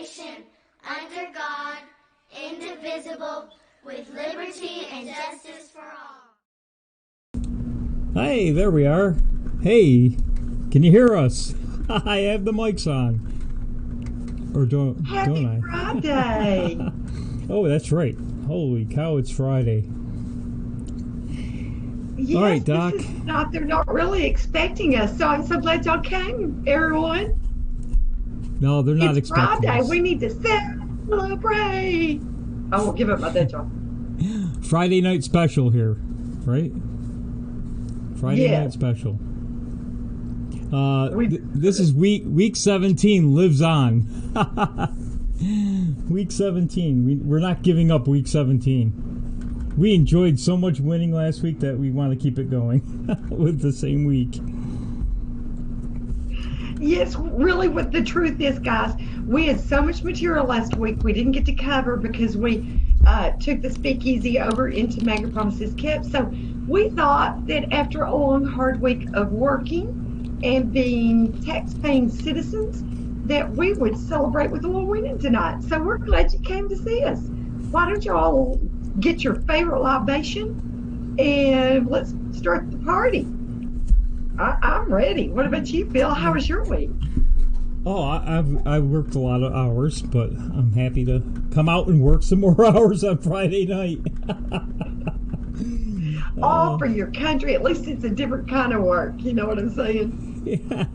nation, under God, indivisible, with liberty and justice for all. Hey, there we are. Hey, can you hear us? I have the mics on. Or don't I? Friday. Oh, that's right. Holy cow, it's Friday. Yes, all right, Doc. They're not really expecting us, so I'm so glad y'all came, everyone. No, they're not it's expecting Friday. us. We need to celebrate. I won't give up my day job. Friday night special here, right? Friday night special. This is week 17 lives on. Week 17. We're not giving up week 17. We enjoyed so much winning last week that we want to keep it going with the same week. Yes, really what the truth is, guys, we had so much material last week we didn't get to cover because we took the speakeasy over into Mega Promises Kept. So we thought that after a long, hard week of working and being tax-paying citizens, that we would celebrate with a little winning tonight. So we're glad you came to see us. Why don't you all get your favorite libation and let's start the party. I'm ready. What about you, Phil? How was your week? Oh, I've worked a lot of hours, but I'm happy to come out and work some more hours on Friday night. All for your country. At least it's a different kind of work. You know what I'm saying? Yeah.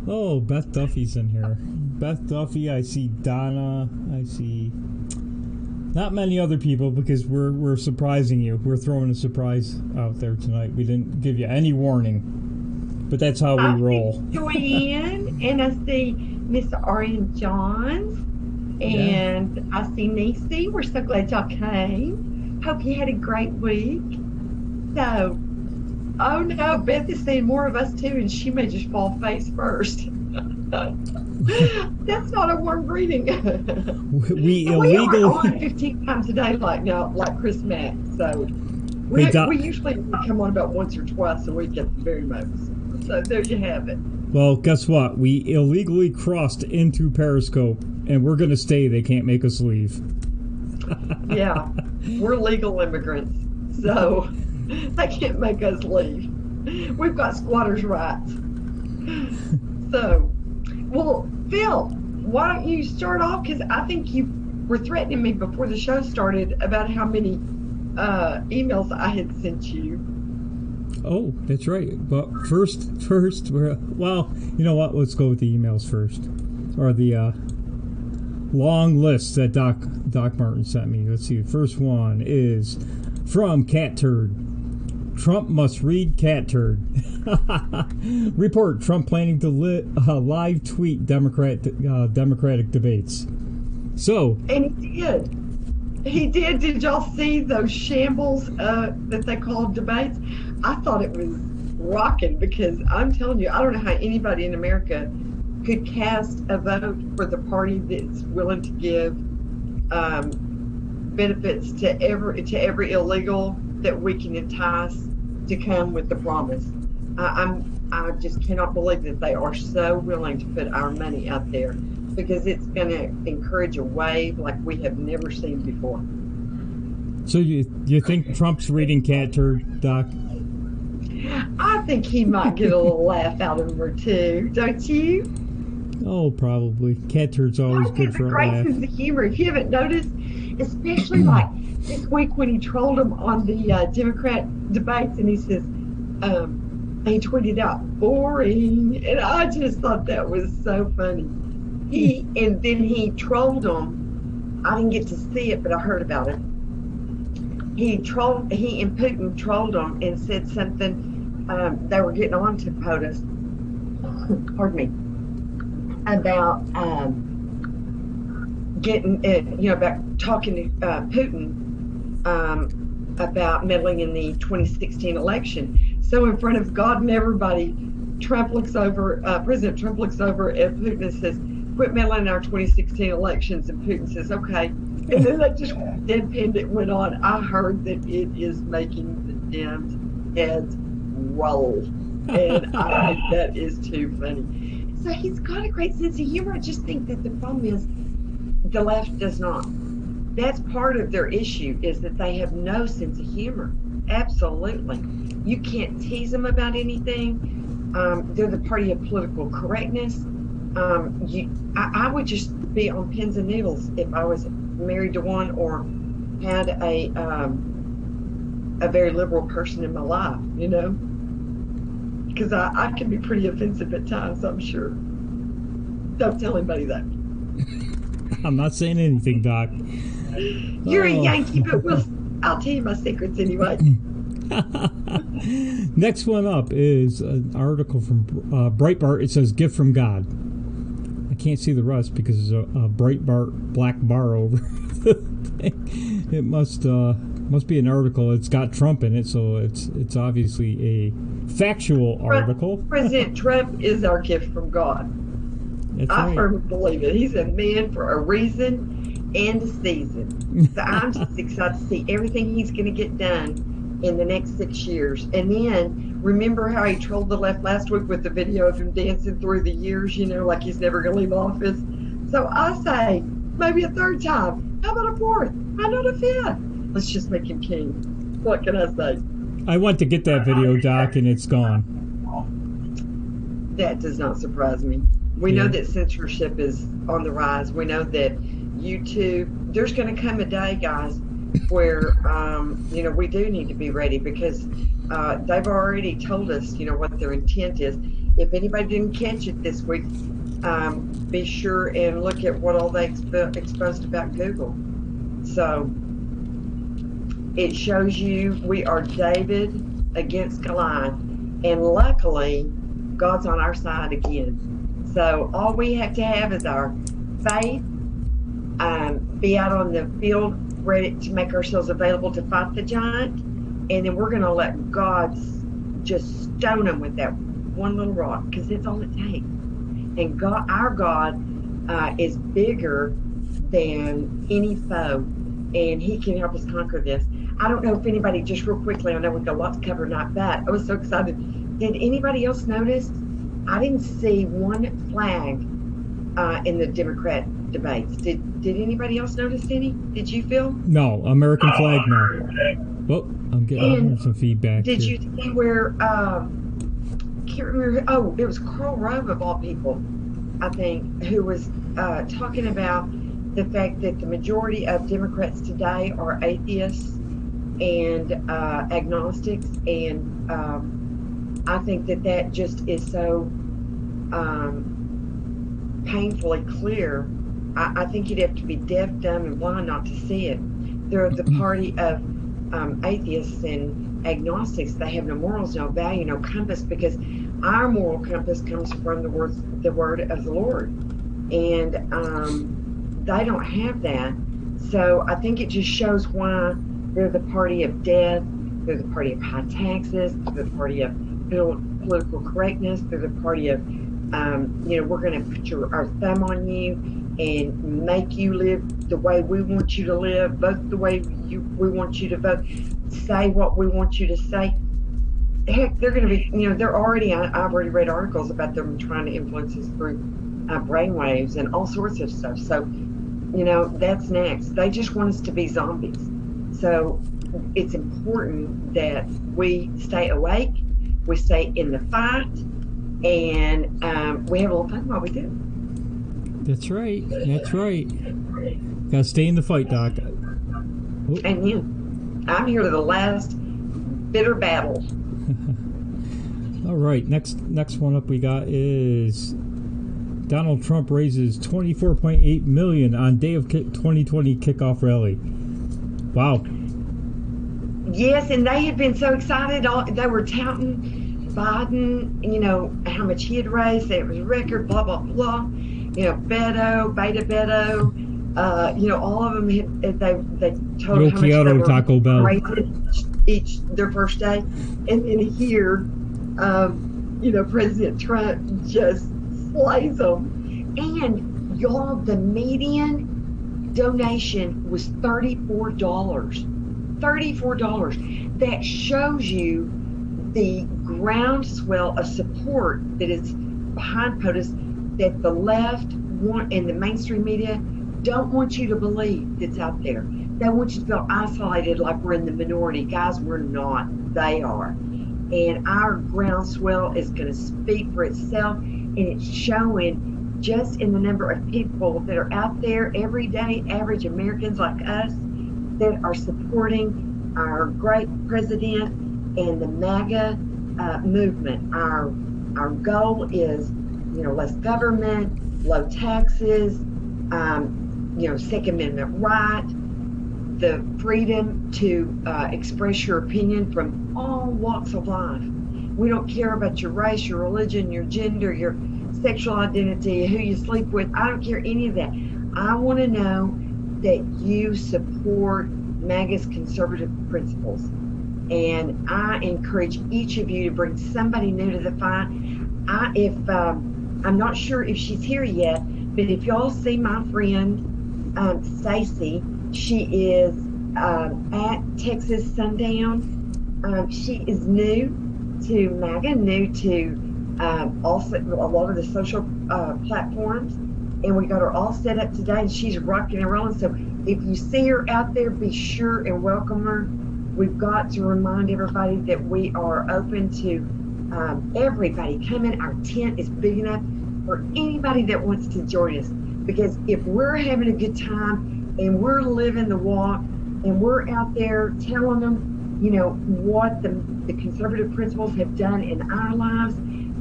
Oh, Beth Duffy's in here. Beth Duffy. I see Donna. I see not many other people because we're surprising you. We're throwing a surprise out there tonight. We didn't give you any warning, but that's how we roll. Joanne, and I see Miss Arian Johns, and I see Niecy. We're so glad y'all came. Hope you had a great week. So, oh no, Beth is saying more of us too, and she may just fall face first. That's not a warm greeting. we are on 15 times a day, like Chris Mack. So we usually come on about once or twice a week at the very most. So there you have it. Well, guess what? We illegally crossed into Periscope, and we're going to stay. They can't make us leave. Yeah, we're legal immigrants, so they can't make us leave. We've got squatters' rights. So, well, Phil, why don't you start off? Because I think you were threatening me before the show started about how many emails I had sent you. Oh, that's right. But first, well, you know what? Let's go with the emails first, or the long list that Doc Martin sent me. Let's see. The first one is from Cat Turd. Trump must read Cat Turd. Report: Trump planning to live tweet Democratic debates. So, and he did. He did. Did y'all see those shambles that they called debates? I thought it was rocking because I'm telling you, I don't know how anybody in America could cast a vote for the party that's willing to give benefits to every illegal that we can entice to come with the promise. I just cannot believe that they are so willing to put our money out there because it's going to encourage a wave like we have never seen before. So you think Trump's reading Cat Turd, Doc? I think he might get a little laugh out of her too, don't you? Oh, probably. Cat Turd's always good for a laugh. Great sense of humor. If you haven't noticed, especially like this week when he trolled him on the Democrat debates, and he says, he tweeted out boring, and I just thought that was so funny. And then he trolled him. I didn't get to see it, but I heard about it. He and Putin trolled him and said something. They were getting on to POTUS. Pardon me. About about talking to Putin about meddling in the 2016 election. So in front of God and everybody, President Trump looks over at Putin and says, "Quit meddling in our 2016 elections." And Putin says, "Okay." And then they just deadpanned it, went on. I heard that it is making the Dems' heads roll. And I think that is too funny. So he's got a great sense of humor. I just think that the problem is the left does not. That's part of their issue, is that they have no sense of humor. Absolutely. You can't tease them about anything. They're the party of political correctness. I would just be on pins and needles if I was married to one or had a very liberal person in my life, you know, because I can be pretty offensive at times, I'm sure. Don't tell anybody that. I'm not saying anything, Doc. You're a Yankee, but I'll tell you my secrets anyway. Next one up is an article from Breitbart. It says "Gift from God." I can't see the rest because there's a Breitbart black bar over the thing. It must be an article. It's got Trump in it, so it's obviously a factual article. President Trump is our gift from God. That's I right. firmly believe it. He's a man for a reason and a season. So I'm just excited to see everything he's going to get done in the next 6 years. And then remember how he trolled the left last week with the video of him dancing through the years, you know, like he's never going to leave office. So I say maybe a third time. How about a fourth? Why not a fifth? Let's just make him king. What can I say? I went to get that video, Doc, and it's gone. That does not surprise me. We know that censorship is on the rise. We know that YouTube, there's going to come a day, guys, where, you know, we do need to be ready, because they've already told us, you know, what their intent is. If anybody didn't catch it this week, be sure and look at what all they exposed about Google. So it shows you we are David against Goliath, and luckily God's on our side again. So all we have to have is our faith, be out on the field ready to make ourselves available to fight the giant, and then we're going to let God just stone them with that one little rock, because that's all it takes. And God, our God, is bigger than any foe, and He can help us conquer this. I don't know if anybody, just real quickly, I know we've got a lot to cover tonight, but I was so excited. Did anybody else notice? I didn't see one flag in the Democrat debates. Did anybody else notice any? Did you, Phil? No, American flag, no. Well, I'm getting some feedback. Did you see where, can't remember, oh, it was Karl Rove of all people, I think, who was talking about the fact that the majority of Democrats today are atheists and agnostics, and I think that just is so painfully clear. I think you'd have to be deaf, dumb, and blind not to see it. They're the party of atheists and agnostics. They have no morals, no value, no compass, because our moral compass comes from the word of the Lord, and they don't have that. So I think it just shows why they're the party of death. They're the party of high taxes. They're the party of political correctness. They're the party of, you know, we're going to put our thumb on you and make you live the way we want you to live, vote the way we want you to vote, say what we want you to say. Heck, they're going to be, you know, they're already, I've already read articles about them trying to influence us through brainwaves and all sorts of stuff. So, you know, that's next. They just want us to be zombies. So it's important that we stay awake, we stay in the fight, and we have a little fun while we do. That's right. That's right. Gotta stay in the fight, Doc. And yeah, I'm here to the last bitter battle. All right. Next one up we got is Donald Trump raises $24.8 million on day of 2020 kickoff rally. Wow. Yes, and they had been so excited. They were touting Biden, you know, how much he had raised. That it was a record, blah, blah, blah. You know, Beto, Beta Beto, you know, all of them, they told how much they were Taco Bell each their first day. And then here, you know, President Trump just slays them. And y'all, the median donation was $34. $34. That shows you the groundswell of support that is behind POTUS, that the left want and the mainstream media don't want you to believe that's out there. They want you to feel isolated like we're in the minority. Guys, we're not. They are. And our groundswell is going to speak for itself, and it's showing just in the number of people that are out there, everyday average Americans like us, that are supporting our great president and the MAGA movement. Our goal is, less government, low taxes, Second Amendment right, the freedom to express your opinion from all walks of life. We don't care about your race, your religion, your gender, your sexual identity, who you sleep with. I don't care any of that. I want to know that you support MAGA's conservative principles. And I encourage each of you to bring somebody new to the fight. I'm not sure if she's here yet, but if y'all see my friend Stacy, she is at Texas Sundown. She is new to MAGA, new to also a lot of the social platforms, and we got her all set up today, and she's rocking and rolling. So if you see her out there, be sure and welcome her. We've got to remind everybody that we are open to everybody coming. Our tent is big enough for anybody that wants to join us, because if we're having a good time and we're living the walk and we're out there telling them, what the conservative principles have done in our lives,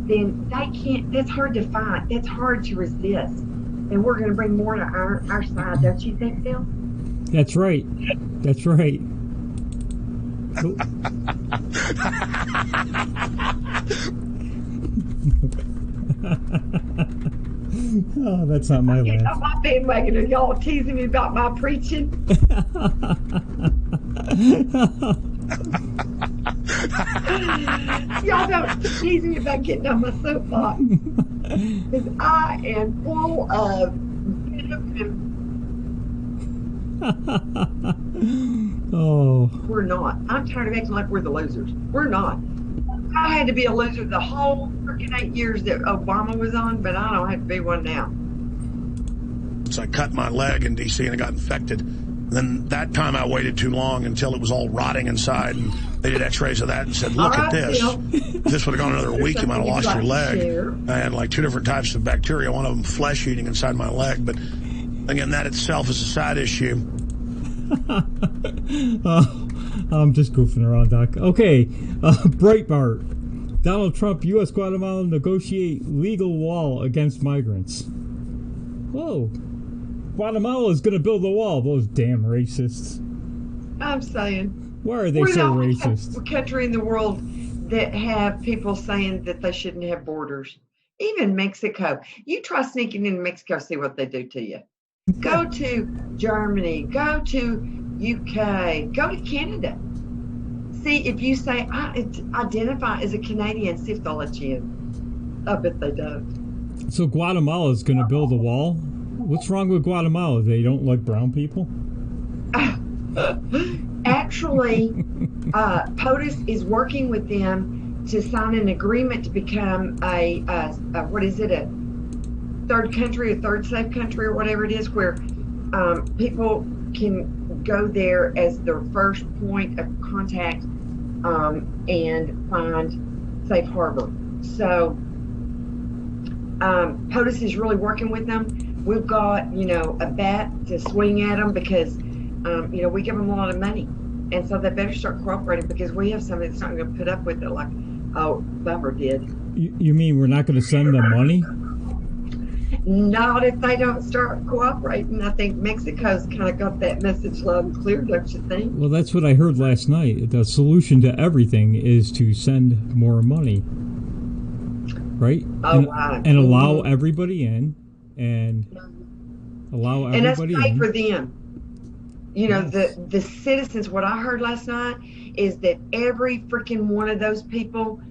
then that's hard to fight. That's hard to resist. And we're going to bring more to our side, don't you think, Bill? That's right. That's right. Oh, that's not my laugh. On my bandwagon, are y'all teasing me about my preaching? Y'all don't tease me about getting on my soapbox, because I am full of Oh. We're not. I'm tired of acting like we're the losers. We're not. I had to be a loser the whole freaking 8 years that Obama was on, but I don't have to be one now. So I cut my leg in D.C. and it got infected. Then that time I waited too long until it was all rotting inside, and they did x-rays of that and said, look at this. If this would have gone another week, you might have lost your leg. I had like 2 different types of bacteria, one of them flesh eating inside my leg. But again, that itself is a side issue. I'm just goofing around, Doc. Okay, Breitbart. Donald Trump, U.S. Guatemala negotiate legal wall against migrants. Whoa. Guatemala is going to build a wall. Those damn racists. I'm saying. Why are they so racist? We're the country in the world that have people saying that they shouldn't have borders. Even Mexico. You try sneaking into Mexico, see what they do to you. Go to Germany. Go to UK. Go to Canada. See if you say, I identify as a Canadian, see if they'll let you in. I bet they don't. So Guatemala is going to build a wall? What's wrong with Guatemala? They don't like brown people? Actually, POTUS is working with them to sign an agreement to become a third country, a third safe country, or whatever it is, where people can go there as their first point of contact and find safe harbor. So POTUS is really working with them. We've got, a bat to swing at them because, we give them a lot of money. And so they better start cooperating, because we have somebody that's not going to put up with it like, Bummer did. You mean we're not going to send them money? Not if they don't start cooperating. I think Mexico's kind of got that message loud and clear, don't you think? Well, that's what I heard last night. The solution to everything is to send more money. Right? Oh, wow. And allow everybody in. And allow everybody in. And that's for them. Yes. The citizens, what I heard last night is that every freaking one of those people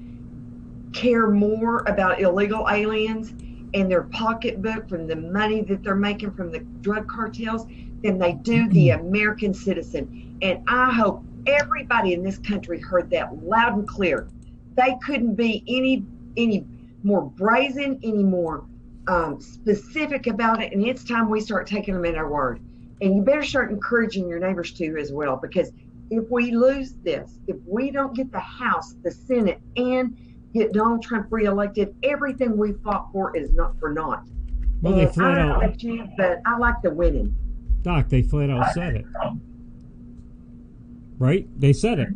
care more about illegal aliens and their pocketbook from the money that they're making from the drug cartels than they do the American citizen. And I hope everybody in this country heard that loud and clear. They couldn't be any more brazen, any more specific about it, and it's time we start taking them at our word. And you better start encouraging your neighbors to as well, because if we lose this, if we don't get the House, the Senate, and get Donald Trump reelected, everything we fought for is not for naught. Well, they flat out. But I like the winning. Doc, they flat out said it. Right? They said it.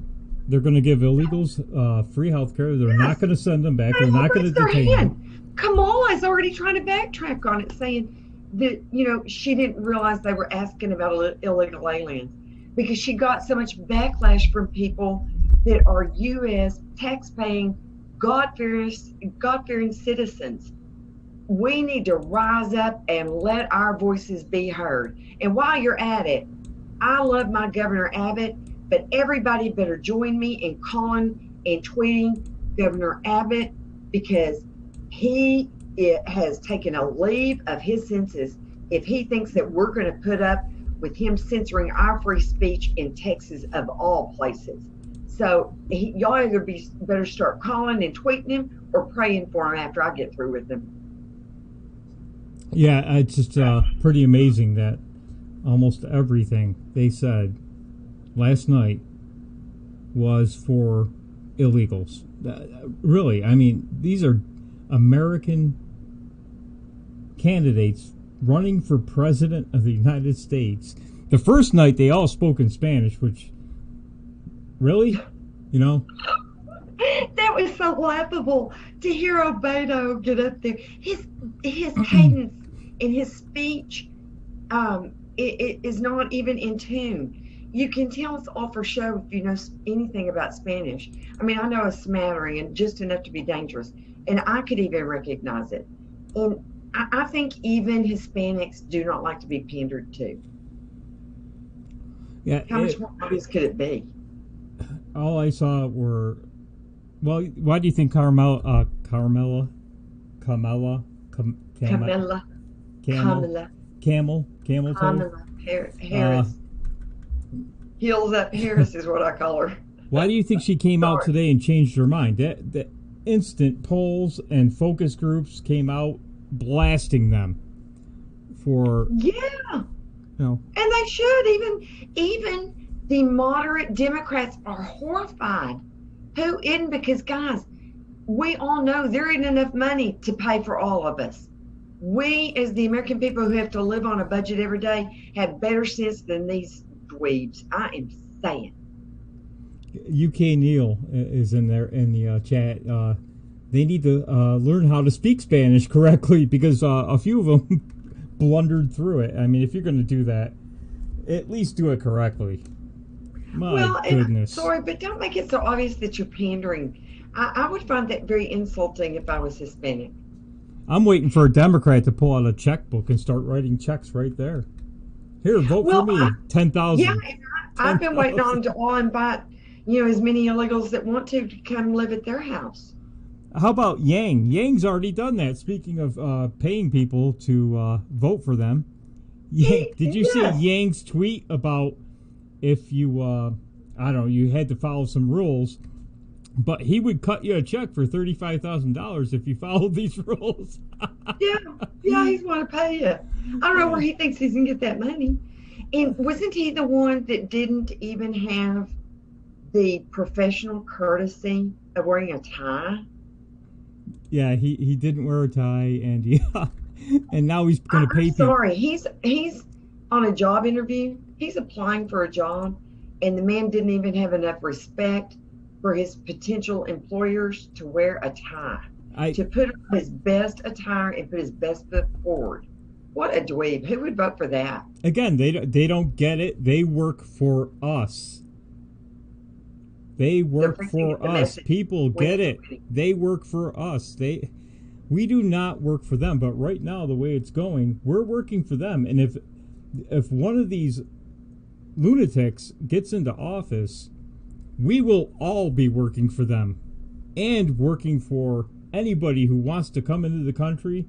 They're going to give illegals free health care. They're not going to send them back. They're not going to detain them. Kamala's already trying to backtrack on it, saying that, she didn't realize they were asking about illegal aliens because she got so much backlash from people that are U.S. tax-paying, God-fearing citizens. We need to rise up and let our voices be heard. And while you're at it, I love my Governor Abbott, but everybody better join me in calling and tweeting Governor Abbott, because he has taken a leave of his senses if he thinks that we're going to put up with him censoring our free speech in Texas of all places. So y'all either better start calling and tweeting him or praying for him after I get through with him. Yeah, it's just pretty amazing that almost everything they said last night was for illegals. Really, I mean, these are American candidates running for president of the United States. The first night they all spoke in Spanish, which, really, that was so laughable to hear Obedo get up there. His cadence in his speech it is not even in tune. You can tell it's all for show if you know anything about Spanish. I mean, I know a smattering and just enough to be dangerous, and I could even recognize it. And I think even Hispanics do not like to be pandered to. Yeah. How much more obvious could it be? All I saw were, well, why do you think Camilla Harris. Heels up Harris is what I call her. Why do you think she came out today and changed her mind? That instant polls and focus groups came out blasting them for and they should. Even the moderate Democrats are horrified. Who isn't? Because guys, we all know there isn't enough money to pay for all of us. We, as the American people who have to live on a budget every day, have better sense than these dweebs. I am saying. UK Neil is in there in the chat. They need to learn how to speak Spanish correctly, because a few of them blundered through it. I mean, if you're going to do that, at least do it correctly. My goodness. Sorry, but don't make it so obvious that you're pandering. I would find that very insulting if I was Hispanic. I'm waiting for a Democrat to pull out a checkbook and start writing checks right there. Here, vote for me. 10,000. Yeah, I've been waiting on to all invite, as many illegals that want to come live at their house. How about Yang? Yang's already done that. Speaking of paying people to vote for them, did you see Yang's tweet about if you, you had to follow some rules, but he would cut you a check for $35,000 if you followed these rules? Yeah, he's want to pay you. I don't know where he thinks he's going to get that money. And wasn't he the one that didn't even have the professional courtesy of wearing a tie? Yeah, he didn't wear a tie, and and now he's going to pay people. Sorry, he's on a job interview. He's applying for a job, and the man didn't even have enough respect for his potential employers to wear a tie, to put on his best attire and put his best foot forward. What a dweeb. Who would vote for that? Again, they don't get it. They work for us. They work for us. People get it. They work for us. We do not work for them. But right now, the way it's going, we're working for them. And if one of these lunatics gets into office, we will all be working for them and working for anybody who wants to come into the country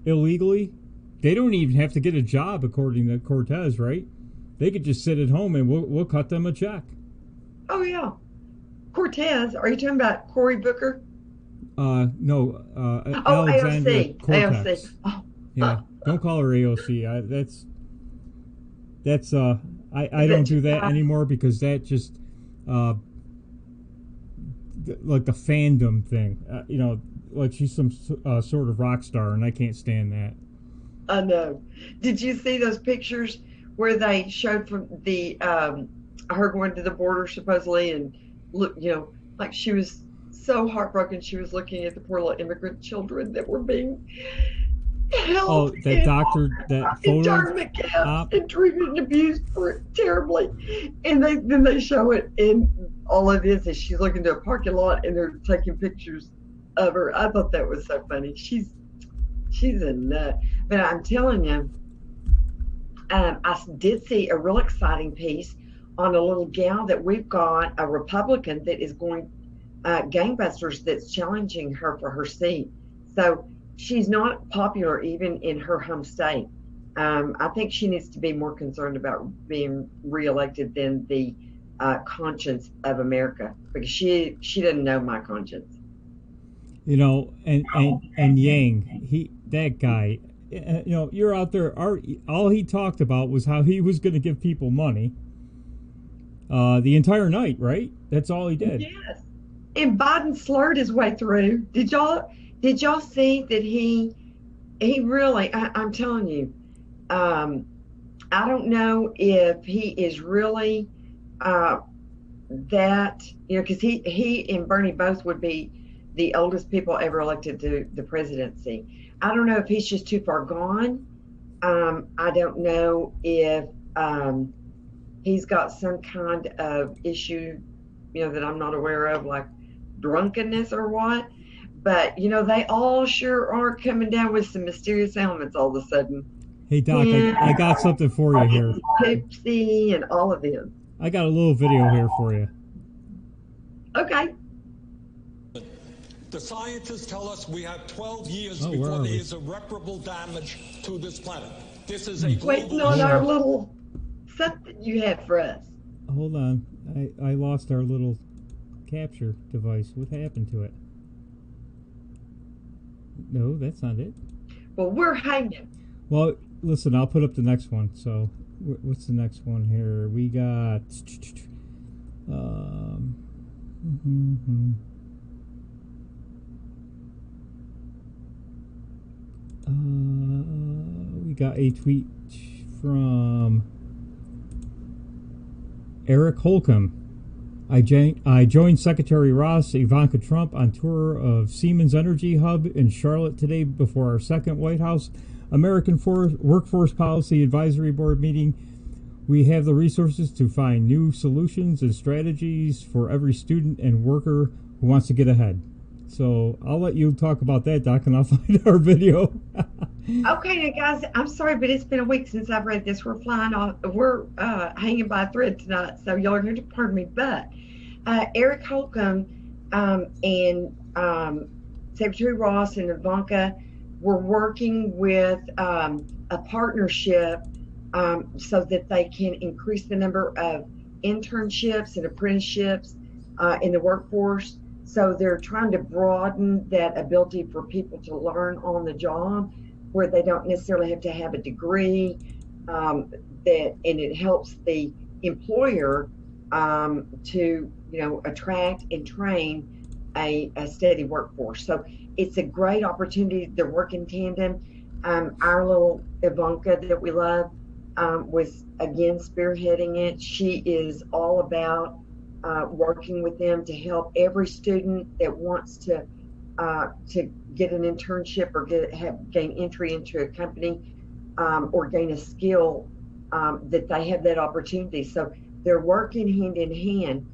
illegally. They don't even have to get a job, according to Cortez, right? They could just sit at home and we'll cut them a check. Oh, yeah. Cortez, are you talking about Cory Booker? No, Oh, Alexandra AOC. AOC. Cortex. Oh, Yeah, don't call her AOC. That's I is don't that do too that fast? anymore because that just uh, like the fandom thing. Like she's some sort of rock star, and I can't stand that. I know. Did you see those pictures where they showed from the her going to the border supposedly and look, like she was so heartbroken. She was looking at the poor little immigrant children that were being held Oh, that in doctor, that photo internment camps op. and treated and abused for terribly. And then they show it in all of this as she's looking to a parking lot and they're taking pictures of her. I thought that was so funny. She's a nut. But I'm telling you, I did see a real exciting piece on a little gal that we've got, a Republican that is going gangbusters, that's challenging her for her seat. So she's not popular even in her home state. I think she needs to be more concerned about being reelected than the conscience of America, because she doesn't know my conscience. And Yang, that guy, you're out there. All he talked about was how he was going to give people money. The entire night, right? That's all he did. Yes. And Biden slurred his way through. Did y'all see that he really, I'm telling you, I don't know if he is really that, because he and Bernie both would be the oldest people ever elected to the presidency. I don't know if he's just too far gone. I don't know if he's got some kind of issue, that I'm not aware of, like drunkenness or what. But, they all sure are coming down with some mysterious ailments all of a sudden. Hey, Doc, I got something for you here. Tipsy and all of them. I got a little video here for you. Okay. The scientists tell us we have 12 years before there is irreparable damage to this planet. This is a waiting on our little something you had for us. Hold on. I lost our little capture device. What happened to it? No, that's not it. Well, we're hanging. Well, listen, I'll put up the next one. So, what's the next one here? We got... we got a tweet from Eric Holcomb. I joined Secretary Ross, Ivanka Trump on tour of Siemens Energy Hub in Charlotte today before our second White House American Workforce Policy Advisory Board meeting. We have the resources to find new solutions and strategies for every student and worker who wants to get ahead. So I'll let you talk about that, Doc, and I'll find our video. Okay, now guys, I'm sorry, but it's been a week since I've read this. We're flying off. We're hanging by a thread tonight, so y'all are going to pardon me. But Eric Holcomb and Secretary Ross and Ivanka were working with a partnership so that they can increase the number of internships and apprenticeships in the workforce. So they're trying to broaden that ability for people to learn on the job, where they don't necessarily have to have a degree, and it helps the employer to attract and train a steady workforce. So it's a great opportunity. They're working tandem. Our little Ivanka that we love was again spearheading it. She is all about working with them to help every student that wants to get an internship or gain entry into a company or gain a skill, that they have that opportunity. So they're working hand in hand.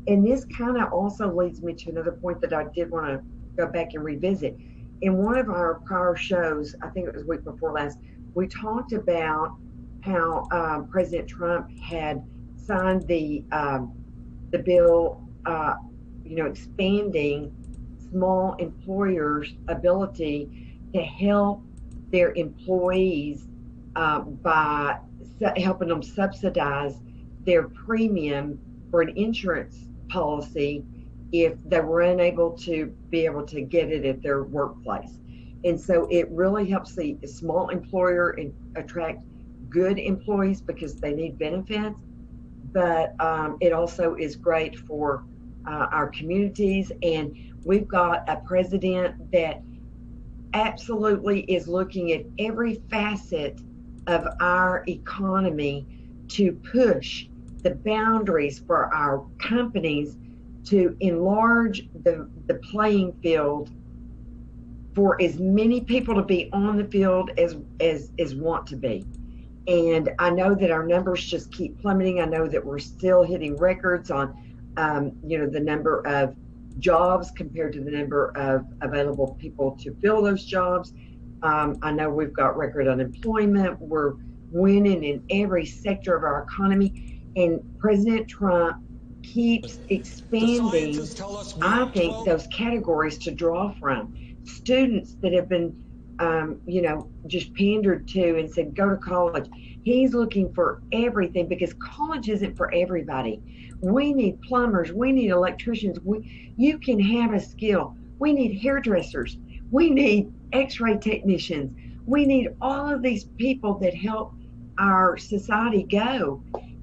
And this kind of also leads me to another point that I did want to go back and revisit. In one of our prior shows, I think it was week before last, we talked about how President Trump had signed the bill, expanding small employers' ability to help their employees by helping them subsidize their premium for an insurance policy if they were unable to be able to get it at their workplace. And so it really helps the small employer and attract good employees because they need benefits. But it also is great for our communities. And we've got a president that absolutely is looking at every facet of our economy to push the boundaries for our companies to enlarge the playing field for as many people to be on the field as want to be. And I know that our numbers just keep plummeting. I know that we're still hitting records on the number of jobs compared to the number of available people to fill those jobs. I know we've got record unemployment. We're winning in every sector of our economy. And President Trump keeps expanding, I think, those categories to draw from. Students that have been, just pandered to and said, go to college. He's looking for everything because college isn't for everybody. We need plumbers. We need electricians. You can have a skill. We need hairdressers. We need x-ray technicians. We need all of these people that help our society go.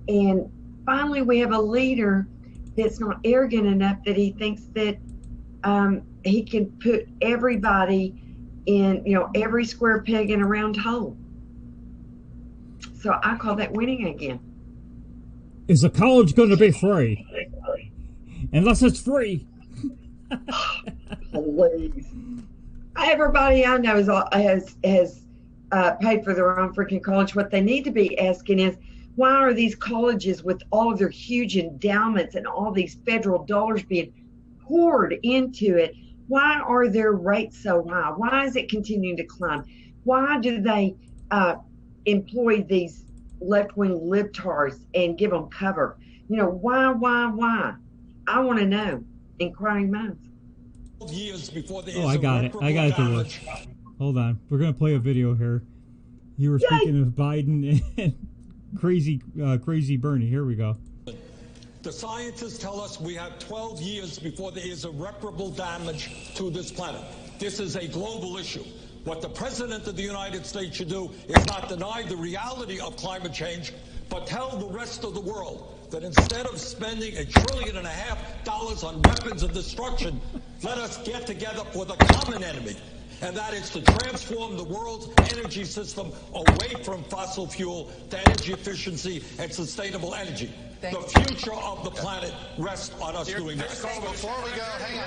And finally, we have a leader that's not arrogant enough that he thinks that he can put everybody in, every square peg in a round hole. So I call that winning again. Is the college going to be free? Unless it's free. Please. Everybody I know has paid for their own freaking college. What they need to be asking is, why are these colleges with all of their huge endowments and all these federal dollars being poured into it, why are their rates so high? Why is it continuing to climb? Why do they employ these left-wing libtards and give them cover? Why? I want to know. Inquiring minds. I got it. I got it to work. Hold on. We're going to play a video here. You were speaking of Biden and crazy Bernie. Here we go. The scientists tell us we have 12 years before there is irreparable damage to this planet. This is a global issue. What the President of the United States should do is not deny the reality of climate change, but tell the rest of the world that instead of spending $1.5 trillion on weapons of destruction, let us get together for the common enemy. And that is to transform the world's energy system away from fossil fuel to energy efficiency and sustainable energy. The future of the planet rests on us doing this. Before we go, hang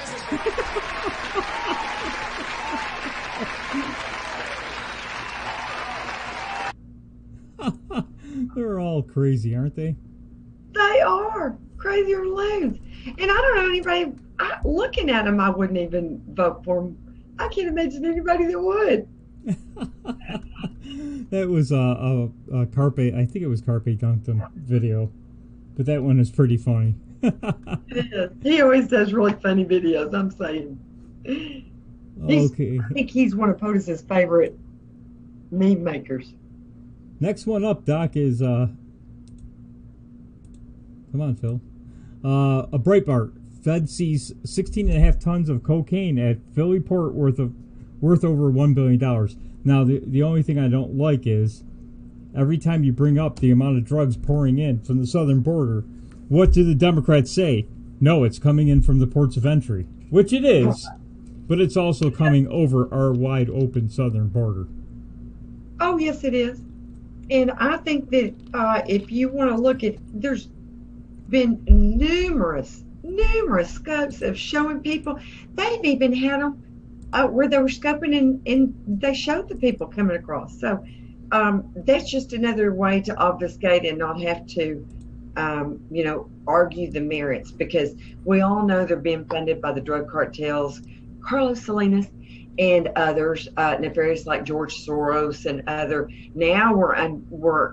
on. They're all crazy, aren't they? They are crazier loons. And I don't know anybody, looking at them, I wouldn't even vote for them. I can't imagine anybody that would. That was a Carpe, I think it was Carpe Dunkton video. But that one is pretty funny. It is. He always does really funny videos, I'm saying. Okay. I think he's one of POTUS's favorite meme makers. Next one up, Doc, is come on, Phil. A Breitbart. Fed sees 16.5 tons of cocaine at Philly port worth over $1 billion. Now, the only thing I don't like is every time you bring up the amount of drugs pouring in from the southern border, what do the Democrats say? No, it's coming in from the ports of entry, which it is, but it's also coming over our wide open southern border. Oh, yes, it is. And I think that if you want to look at, there's been numerous scopes of showing people. They've even had them where they were scoping and they showed the people coming across. So that's just another way to obfuscate and not have to, argue the merits, because we all know they're being funded by the drug cartels, Carlos Salinas and others, nefarious like George Soros and other. Now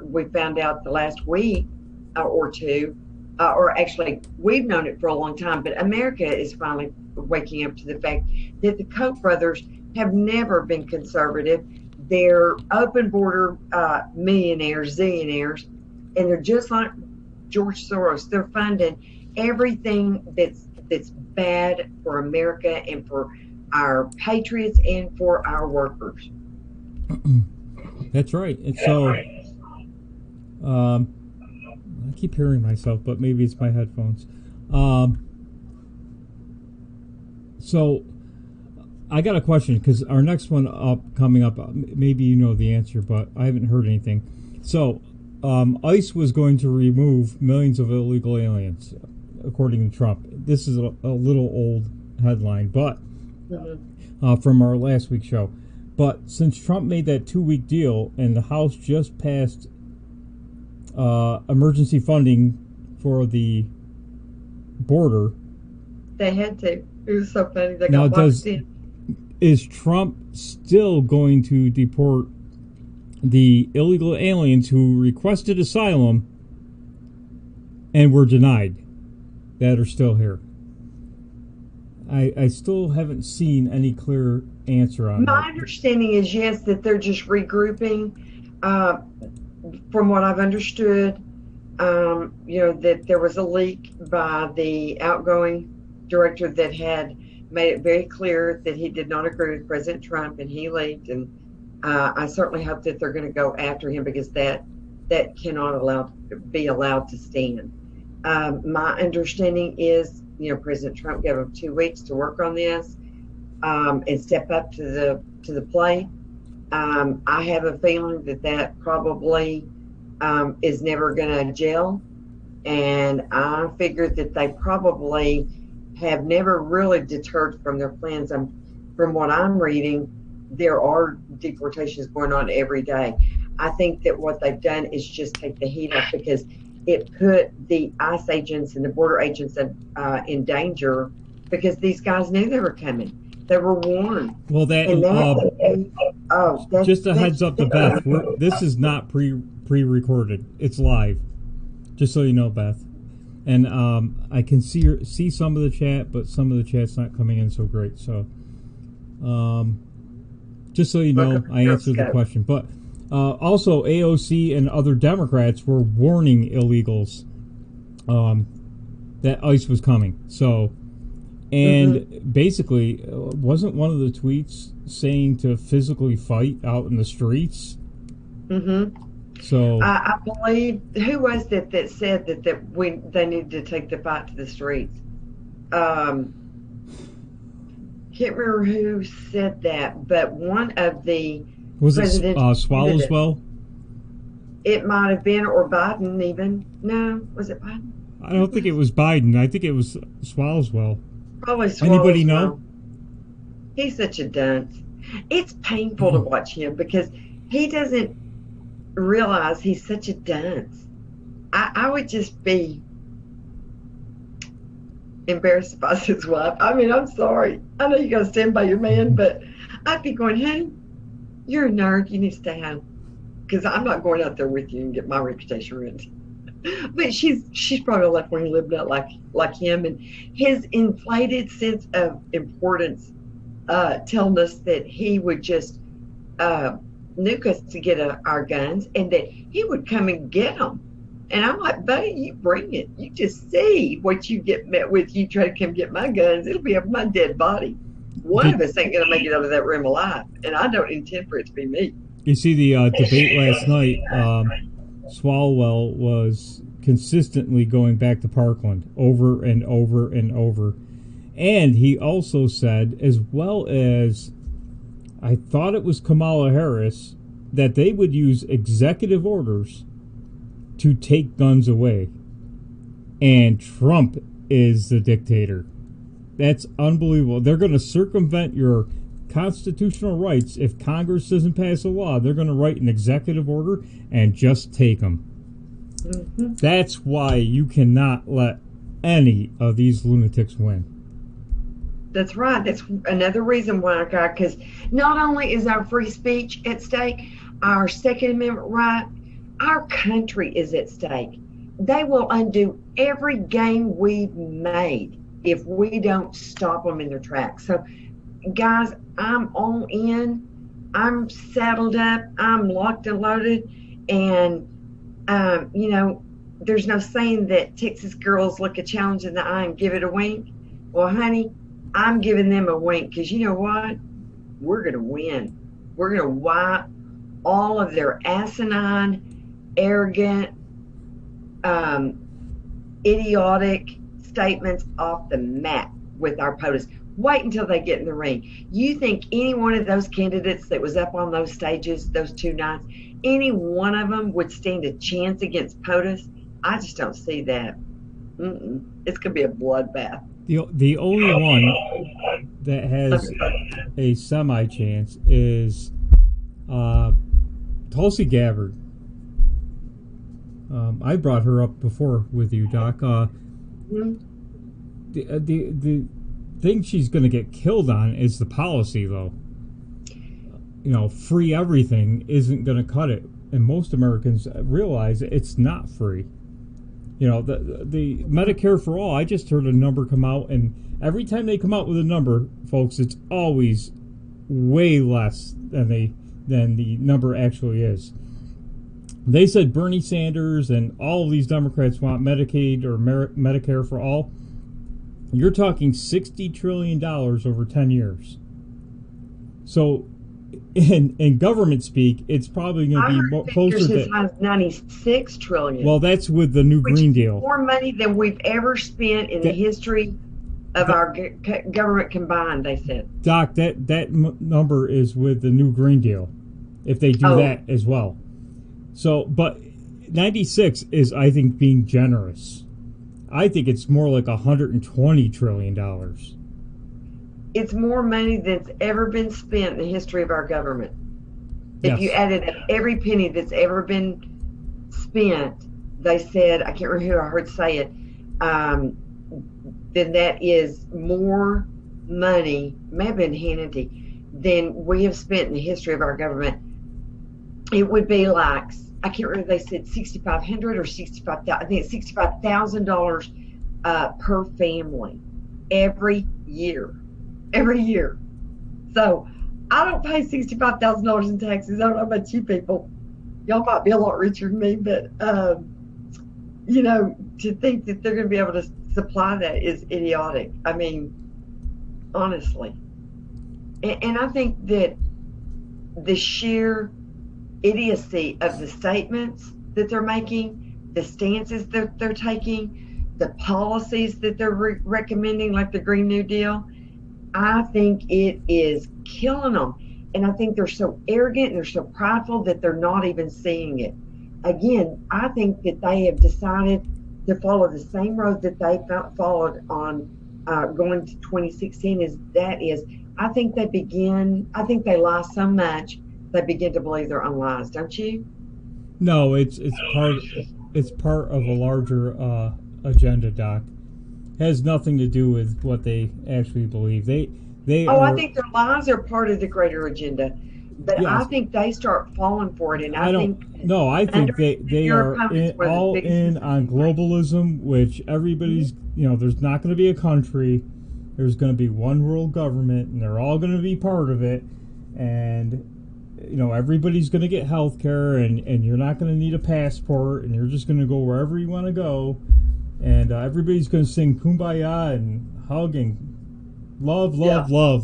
we found out the last week or two, or actually we've known it for a long time, but America is finally waking up to the fact that the Koch brothers have never been conservative. They're open border millionaires, zillionaires, and they're just like George Soros. They're funding everything that's bad for America and for our patriots and for our workers. That's right. And so, I keep hearing myself, but maybe it's my headphones. So, I got a question because our next one coming up, maybe you know the answer, but I haven't heard anything. So, ICE was going to remove millions of illegal aliens, according to Trump. This is a little old headline, but from our last week's show. But since Trump made that 2-week deal and the House just passed emergency funding for the border, they had to. It was so funny. They got boxed in. Is Trump still going to deport the illegal aliens who requested asylum and were denied that are still here? I still haven't seen any clear answer on that. My understanding is, yes, that they're just regrouping. From what I've understood, that there was a leak by the outgoing director that had made it very clear that he did not agree with President Trump, and he leaked. And I certainly hope that they're going to go after him, because that cannot be allowed to stand. My understanding is, President Trump gave him 2 weeks to work on this and step up to the plate. I have a feeling that probably is never going to gel, and I figured that they probably have never really deterred from their plans. From what I'm reading, there are deportations going on every day. I think that what they've done is just take the heat off, because it put the ICE agents and the border agents in danger, because these guys knew they were coming. They were warned. Well, just a heads up to Beth. This is not pre-recorded. It's live. Just so you know, Beth. And I can see some of the chat, but some of the chat's not coming in so great. So, just so you know, I answered the question. But also, AOC and other Democrats were warning illegals that ICE was coming. So, and basically, wasn't one of the tweets saying to physically fight out in the streets? So I believe, who was it that said that they needed to take the fight to the streets? Can't remember who said that, but one of the was it Swallowswell? It might have been, or Biden even. No, was it Biden? I don't think it was Biden. I think it was Swallowswell. Probably Swallowswell. Anybody know? He's such a dunce. It's painful to watch him, because he doesn't realize he's such a dunce. I would just be embarrassed if I was his wife. I mean, I'm sorry. I know you got to stand by your man, but I'd be going, honey, you're a nerd. You need to stay home, because I'm not going out there with you and get my reputation ruined. But she's probably a left-wing libnut like him, and his inflated sense of importance telling us that he would just nuke us to get our guns, and that he would come and get them. And I'm like, buddy, you bring it. You just see what you get met with. You try to come get my guns, it'll be over my dead body. One of us ain't going to make it out of that room alive, and I don't intend for it to be me. You see the debate last night, Swalwell was consistently going back to Parkland over and over and over. And he also said, as well as I thought it was Kamala Harris, that they would use executive orders to take guns away. And Trump is the dictator. That's unbelievable. They're going to circumvent your constitutional rights. If Congress doesn't pass a law, they're going to write an executive order and just take them. That's why you cannot let any of these lunatics win. That's right. That's another reason why, because not only is our free speech at stake, our Second Amendment right, our country is at stake. They will undo every gain we've made if we don't stop them in their tracks. So, guys, I'm all in. I'm saddled up. I'm locked and loaded. And, there's no saying that Texas girls look a challenge in the eye and give it a wink. Well, honey, I'm giving them a wink because you know what? We're going to win. We're going to wipe all of their asinine, arrogant, idiotic statements off the map with our POTUS. Wait until they get in the ring. You think any one of those candidates that was up on those stages those 2 nights, any one of them would stand a chance against POTUS? I just don't see that. It's going to be a bloodbath. The only one that has a semi chance is Tulsi Gabbard. I brought her up before with you, Doc. The thing she's going to get killed on is the policy, though. Free everything isn't going to cut it, and most Americans realize it's not free. The Medicare for all, I just heard a number come out, and every time they come out with a number, folks, it's always way less than the number actually is. They said Bernie Sanders and all of these Democrats want Medicaid or Medicare for all. You're talking $60 trillion over 10 years. So, in government speak, it's probably going to be closer to $96 trillion. Well, that's with the new Green Deal. More money than we've ever spent in the history of our government combined, they said. Doc, that number is with the new Green Deal, if they do that as well. So, but 96 is, I think, being generous. I think it's more like $120 trillion. It's more money that's ever been spent in the history of our government. If you added up every penny that's ever been spent, they said, I can't remember who I heard say it, then that is more money, may have been Hannity, than we have spent in the history of our government. It would be like, I can't remember, they said $6,500 or $65,000. I think it's $65,000 per family every year. Every year. So I don't pay $65,000 in taxes. I don't know about you people. Y'all might be a lot richer than me, but to think that they're going to be able to supply that is idiotic. I mean, honestly. And I think that the sheer idiocy of the statements that they're making, the stances that they're taking, the policies that they're recommending, like the Green New Deal, I think it is killing them. And I think they're so arrogant and they're so prideful that they're not even seeing it. Again, I think that they have decided to follow the same road that they followed on going to 2016. I think they lie so much they begin to believe their own lies, don't you? No, it's part of a larger agenda, Doc. Has nothing to do with what they actually believe. I think their lies are part of the greater agenda, but yes. I think they start falling for it, and I think they are all in on globalism, which everybody's there's not going to be a country, there's going to be one world government, and they're all going to be part of it, and everybody's going to get health care, and you're not going to need a passport, and you're just going to go wherever you want to go. And everybody's going to sing Kumbaya and hug and love,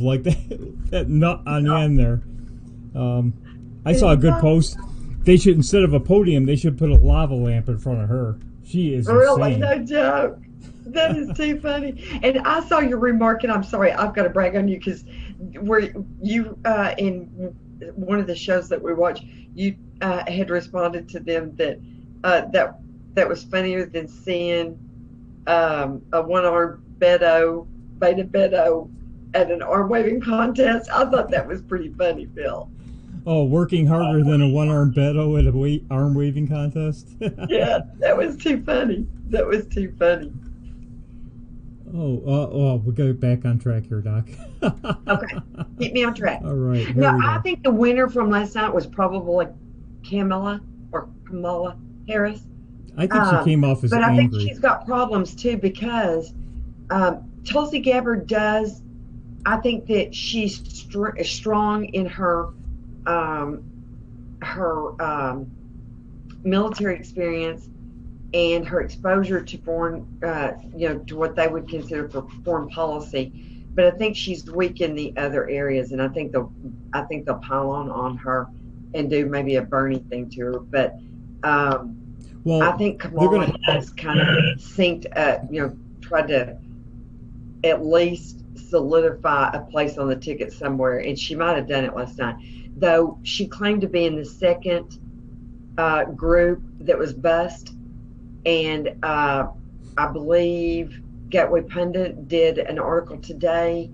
like that nut on the end there. I saw a good post. They should, instead of a podium, they should put a lava lamp in front of her. She is really insane. No joke. That is too funny. And I saw your remark, and I'm sorry, I've got to brag on you because you in one of the shows that we watch, you had responded to them that was funnier than seeing a one-armed Beta Beto at an arm-waving contest. I thought that was pretty funny, Bill. Oh, working harder than a one-armed Beto at a arm-waving contest? Yeah, that was too funny. Oh, we'll go back on track here, Doc. Okay, keep me on track. All right. Now, I think the winner from last night was probably Kamala Harris. I think she came off as angry. But I think she's got problems, too, because Tulsi Gabbard does. I think that she's strong in her military experience. and her exposure to foreign, to what they would consider for foreign policy. But I think she's weak in the other areas, and I think they'll pile on her and do maybe a Bernie thing to her. But I think Kamala has kind of synced up, tried to at least solidify a place on the ticket somewhere, and she might have done it last night. Though she claimed to be in the second group that was bust, and I believe Gateway Pundit did an article today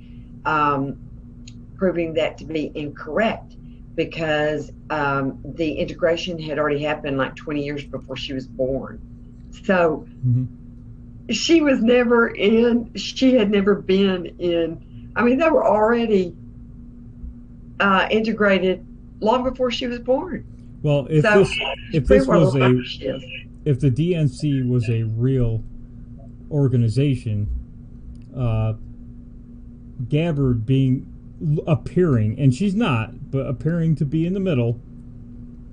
proving that to be incorrect, because the integration had already happened like 20 years before she was born. So she was never in, she had never been in, I mean, they were already integrated long before she was born. Well, if the DNC was a real organization, Gabbard appearing, and she's not, but appearing to be in the middle,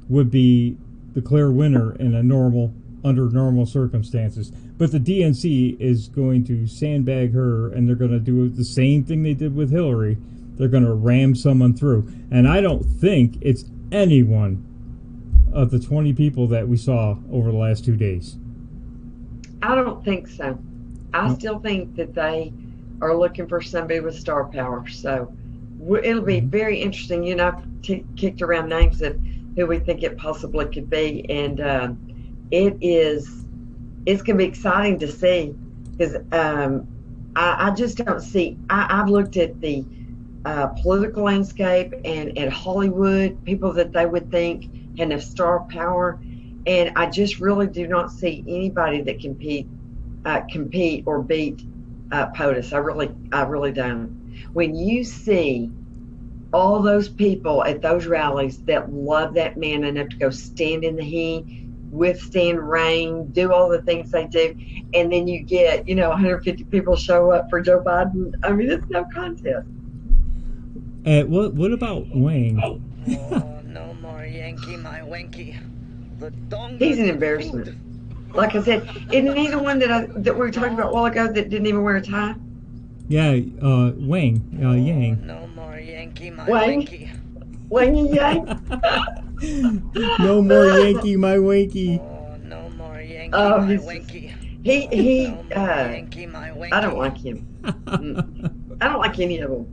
would be the clear winner under normal circumstances. But the DNC is going to sandbag her, and they're going to do the same thing they did with Hillary. They're going to ram someone through. And I don't think it's anyone of the 20 people that we saw over the last 2 days. I don't think so. I still think that they are looking for somebody with star power. So it'll be very interesting. I've kicked around names of who we think it possibly could be. And it's going to be exciting to see, because I just don't see, I've looked at the political landscape and at Hollywood, people that they would think had enough star power, and I just really do not see anybody that compete or beat POTUS. I really don't. When you see all those people at those rallies that love that man enough to go stand in the heat, withstand rain, do all the things they do, and then you get 150 people show up for Joe Biden. I mean, it's no contest. What about Wang? Oh, no more Yankee, my Wanky. He's an embarrassment. Like I said, isn't he the one that we were talking about a while ago that didn't even wear a tie? Yeah, Wang, Yang. No more Yankee, my Wang? Wanky. Wang and Yang? No more Yankee, my Wanky. Oh, no more Yankee, Oh, my he's Wanky. he No more Yankee, my Wanky. I don't like him. I don't like any of them.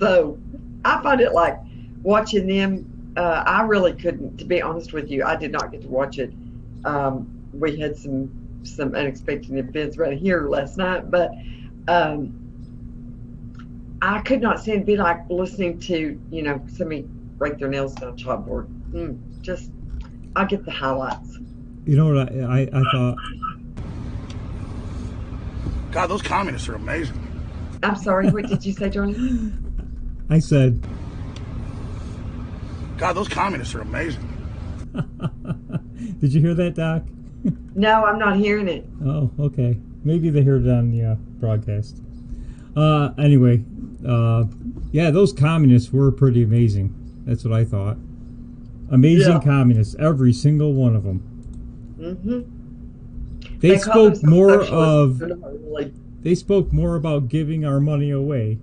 So I find it like watching them. I really couldn't, to be honest with you. I did not get to watch it. We had some unexpected events right here last night, but I could not stand to be like listening to somebody break their nails on a chalkboard. Just I get the highlights. You know what I thought? God, those communists are amazing. I'm sorry. What did you say, Johnny? I said, God, those communists are amazing. Did you hear that, Doc? No, I'm not hearing it. Oh, okay. Maybe they heard it on the broadcast. Anyway, yeah, those communists were pretty amazing. That's what I thought. Amazing communists, every single one of them. Mm-hmm. They spoke more about giving our money away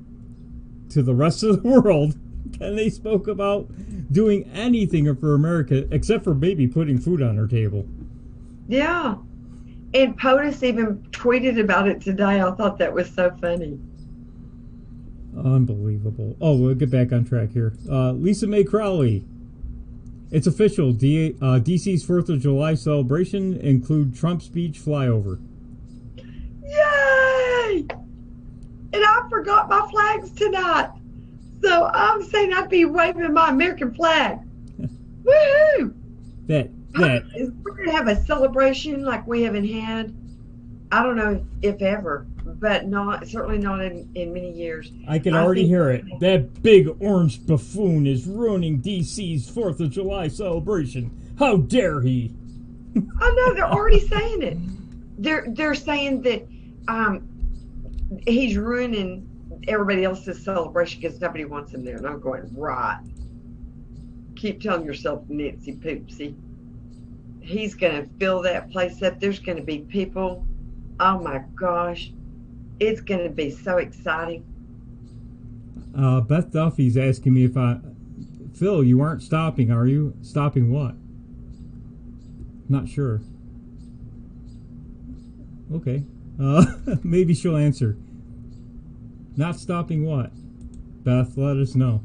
to the rest of the world than they spoke about doing anything for America, except for maybe putting food on our table. Yeah. And POTUS even tweeted about it today. I thought that was so funny. Unbelievable. Oh, we'll get back on track here. Lisa Mae Crowley. It's official. DC's 4th of July celebration include Trump speech flyover. Yay! And I forgot my flags tonight. So I'm saying I'd be waving my American flag. Woohoo! That We're going to have a celebration like we haven't had, I don't know if ever, but certainly not in many years. I can already hear it. That big orange buffoon is ruining DC's 4th of July celebration. How dare he? I know, they're already saying it. They're saying that he's ruining everybody else's celebration because nobody wants him there. And I'm going, right. Keep telling yourself Nancy Poopsie. he's going to fill that place up. There's going to be people. Oh my gosh. It's going to be so exciting. Beth Duffy's asking me if Phil, you aren't stopping, are you? Stopping what? Not sure. Okay. Maybe she'll answer. Not stopping what? Beth, let us know.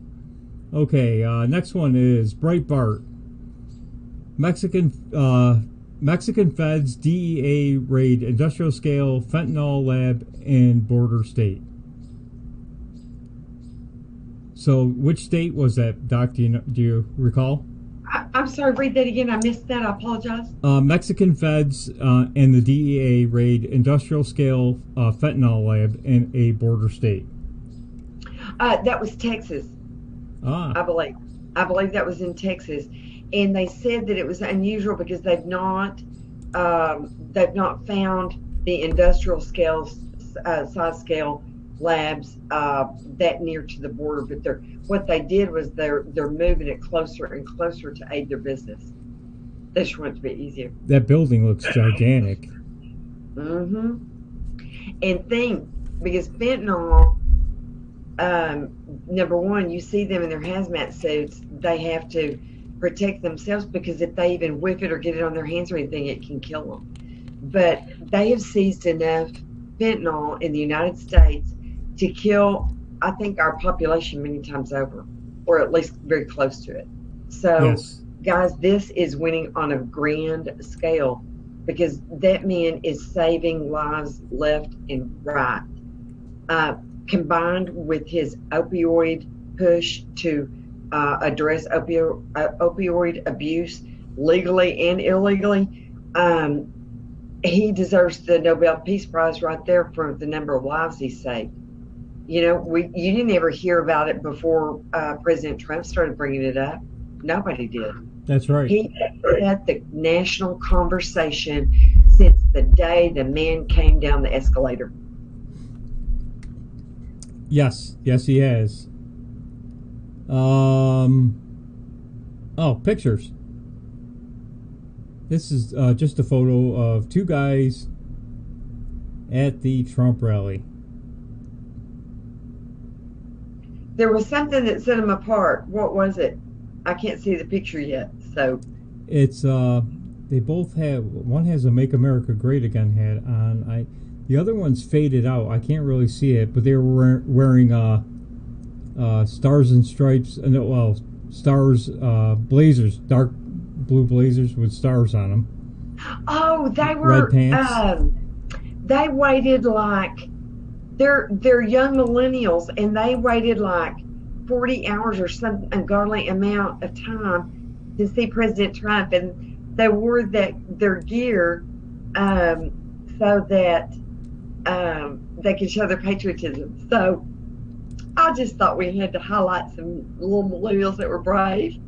Okay, next one is Breitbart. Mexican feds DEA raid industrial scale fentanyl lab in border state. So, which state was that, Doc? Do you recall? I'm sorry, read that again. I missed that. I apologize. Mexican feds and the DEA raid industrial scale fentanyl lab in a border state. That was Texas. I believe. I believe that was in Texas, and they said that it was unusual because they've not found the industrial scale size scale labs that near to the border. But what they did was they're moving it closer and closer to aid their business. They just want it to be easier. That building looks gigantic. Mm-hmm. And think, because fentanyl, number one, you see them in their hazmat suits. They have to protect themselves because if they even whiff it or get it on their hands or anything, it can kill them. But they have seized enough fentanyl in the United States to kill, I think, our population many times over, or at least very close to it. So, yes. Guys, this is winning on a grand scale because that man is saving lives left and right. Combined with his opioid push to address opioid abuse legally and illegally, he deserves the Nobel Peace Prize right there for the number of lives he saved. You know, you didn't ever hear about it before President Trump started bringing it up. Nobody did. That's right. He had the national conversation since the day the man came down the escalator. Yes, he has. Pictures. This is just a photo of two guys at the Trump rally. There was something that set them apart. What was it? I can't see the picture yet. So it's they both have, one has a "Make America Great Again" hat on. The other one's faded out. I can't really see it, but they were wearing stars and stripes. Stars blazers, dark blue blazers with stars on them. Oh, they were red pants. They waited like they're young millennials, and they waited like 40 hours or some ungodly amount of time to see President Trump, and they wore their gear so that they could show their patriotism. So I just thought we had to highlight some little millennials that were brave.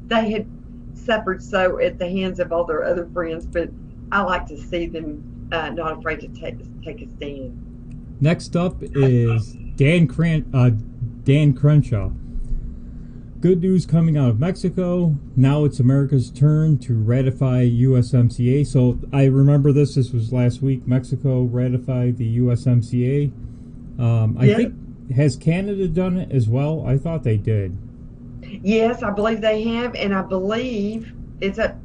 They had suffered so at the hands of all their other friends, but I like to see them not afraid to take a stand. Next up is Dan Crenshaw. Good news coming out of Mexico. Now it's America's turn to ratify USMCA. So I remember this was last week. Mexico ratified the USMCA. I think, has Canada done it as well? I thought they did. Yes, I believe they have, and I believe it's up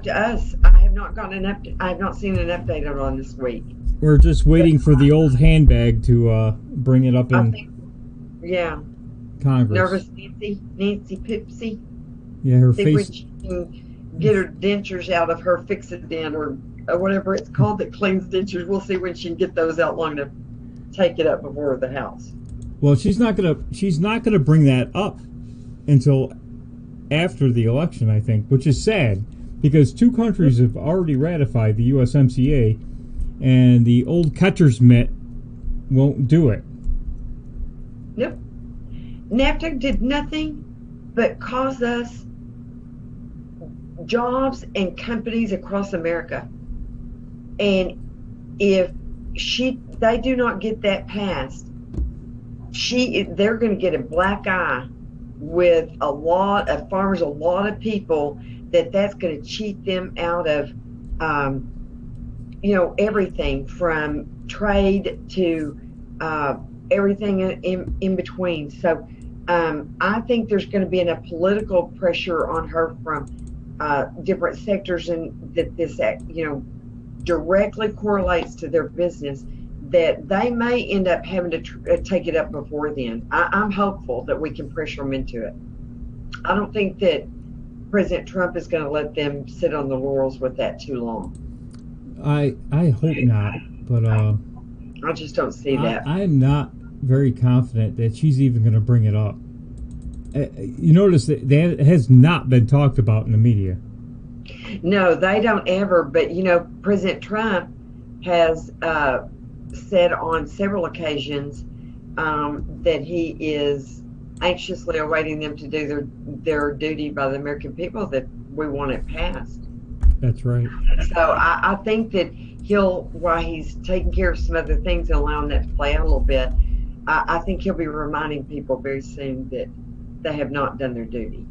to us. I have not gotten an update. I have not seen an update on this week. We're just waiting for the old handbag to bring it up in Congress. Nervous Nancy Pipsy. Yeah, her See face. When she can get her dentures out of her Fix-A-Dent or whatever it's called that cleans dentures. We'll see when she can get those out long enough to take it up before the House. Well, she's not gonna bring that up until after the election, I think, which is sad because two countries have already ratified the USMCA, and the old catcher's mitt won't do it. Nope. NAFTA did nothing but cause us jobs and companies across America. And if they do not get that passed, they're going to get a black eye with a lot of farmers, a lot of people that's going to cheat them out of, everything from trade to everything in between. So I think there's going to be enough political pressure on her from different sectors, and that this, directly correlates to their business, that they may end up having to take it up before then. I'm hopeful that we can pressure them into it. I don't think that President Trump is going to let them sit on the laurels with that too long. I hope not, but I just don't see that. I'm not very confident that she's even going to bring it up. You notice that has not been talked about in the media. No, they don't ever. But President Trump has said on several occasions that he is anxiously awaiting them to do their duty by the American people, that we want it passed. That's right. So I think that while he's taking care of some other things and allowing that to play out a little bit, I think he'll be reminding people very soon that they have not done their duty.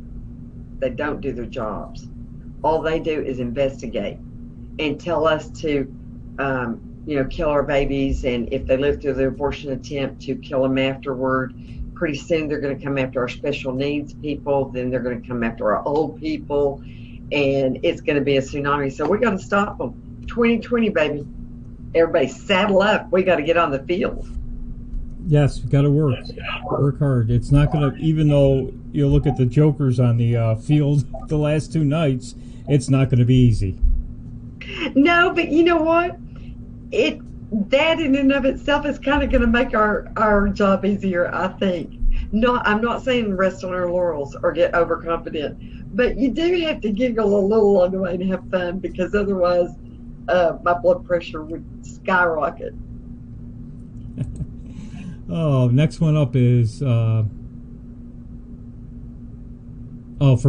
They don't do their jobs. All they do is investigate and tell us to, kill our babies, and if they live through the abortion attempt, to kill them afterward. Pretty soon they're going to come after our special needs people. Then they're going to come after our old people, and it's going to be a tsunami. So we got to stop them. 2020, baby. Everybody saddle up. We got to get on the field. Yes, you got to work hard. It's not going to, even though you look at the jokers on the field the last 2 nights, it's not going to be easy. No, but you know what? That in and of itself is kind of going to make our job easier, I think. No, I'm not saying rest on our laurels or get overconfident, but you do have to giggle a little along the way and have fun, because otherwise my blood pressure would skyrocket. Oh, next one up is from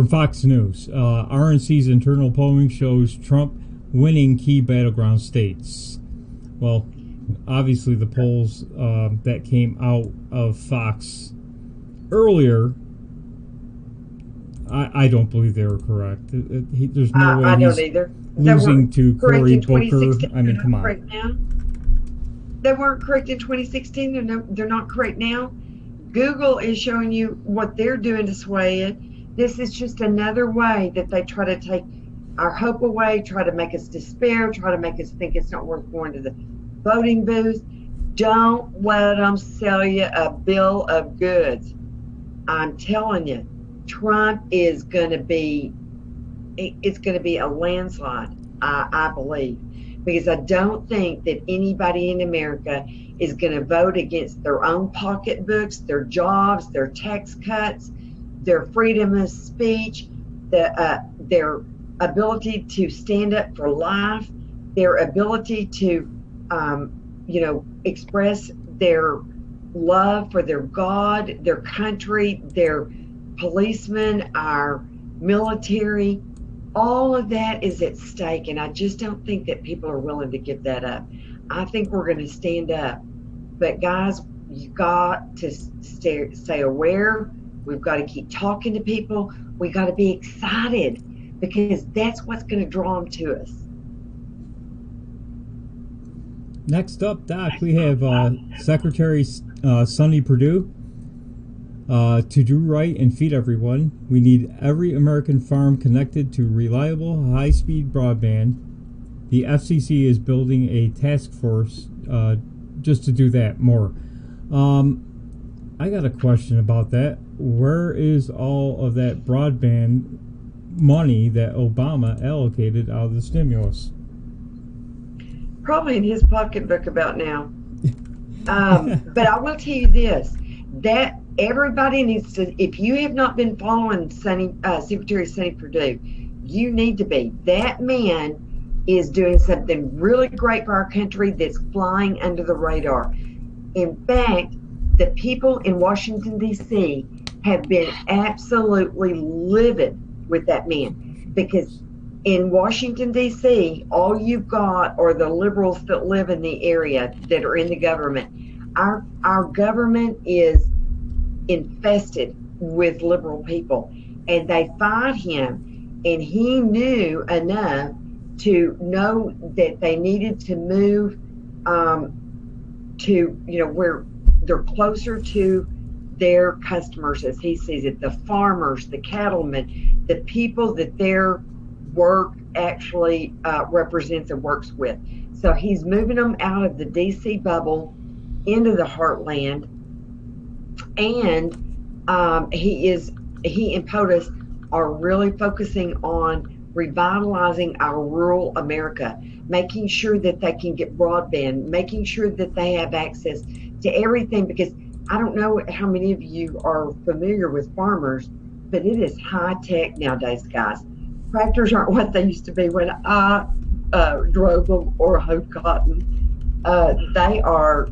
Fox News. RNC's internal polling shows Trump winning key battleground states. Well, obviously the polls that came out of Fox earlier, I don't believe they were correct. There's no way I he's don't either. losing to Cory Booker. I mean, come on. Right now. They weren't correct in 2016. They're not correct now. Google is showing you what they're doing to sway it. This is just another way that they try to take our hope away, try to make us despair, try to make us think it's not worth going to the voting booth. Don't let them sell you a bill of goods. I'm telling you, Trump is going to be, it's going to be a landslide, I believe. Because I don't think that anybody in America is going to vote against their own pocketbooks, their jobs, their tax cuts, their freedom of speech, their ability to stand up for life, their ability to, express their love for their God, their country, their policemen, our military. All of that is at stake, and I just don't think that people are willing to give that up. I think we're going to stand up. But guys, you've got to stay aware. We've got to keep talking to people. We've got to be excited, because that's what's going to draw them to us. Next up, Doc, we have Secretary Sonny Perdue. To do right and feed everyone, we need every American farm connected to reliable, high-speed broadband. The FCC is building a task force just to do that more. I got a question about that. Where is all of that broadband money that Obama allocated out of the stimulus? Probably in his pocketbook about now. But I will tell you this, that everybody needs to, if you have not been following Secretary Sonny Perdue, you need to be. That man is doing something really great for our country that's flying under the radar. In fact, the people in Washington, D.C. have been absolutely livid with that man, because in Washington, D.C., all you've got are the liberals that live in the area that are in the government. Our government is infested with liberal people, and they fight him and he knew enough to know that they needed to move to, where they're closer to their customers, as he sees it, the farmers, the cattlemen, the people that their work actually represents and works with. So he's moving them out of the DC bubble into the heartland, and he and POTUS are really focusing on revitalizing our rural America, making sure that they can get broadband, making sure that they have access to everything, because I don't know how many of you are familiar with farmers, but it is high tech nowadays, guys. Tractors aren't what they used to be when I drove them or hoed cotton. They are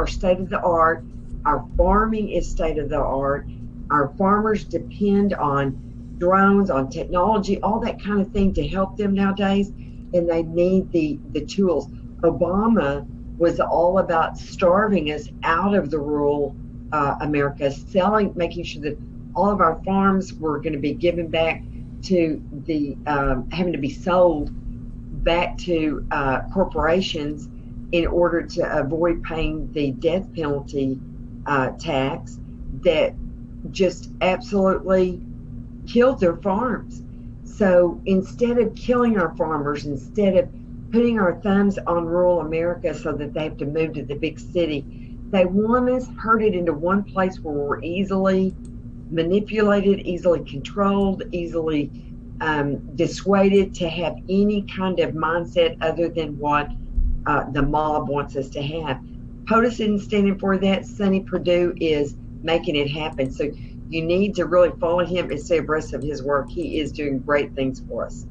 state of the art. Our farming is state of the art. Our farmers depend on drones, on technology, all that kind of thing to help them nowadays, and they need the tools. Obama was all about starving us out of the rural America, making sure that all of our farms were going to be given back to the having to be sold back to corporations in order to avoid paying the death penalty tax that just absolutely killed their farms. So instead of killing our farmers, instead of putting our thumbs on rural America so that they have to move to the big city, they want us herded into one place where we're easily manipulated, easily controlled, easily dissuaded to have any kind of mindset other than what the mob wants us to have. POTUS isn't standing for that. Sonny Perdue is making it happen. So you need to really follow him and stay abreast of his work. He is doing great things for us.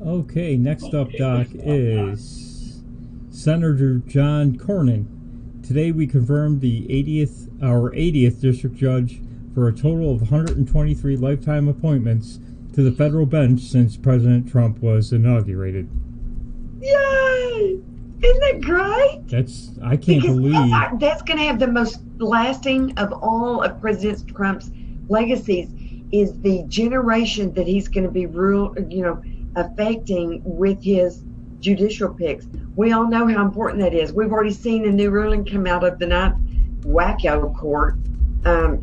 Okay, next up, Doc, is Senator John Cornyn. Today we confirmed our 80th district judge for a total of 123 lifetime appointments to the federal bench since President Trump was inaugurated. Yay! Isn't that great? I can't believe that's going to have the most lasting of all of President Trump's legacies, is the generation that he's going to be affecting with his judicial picks. We all know how important that is. We've already seen a new ruling come out of the Ninth Wacko Court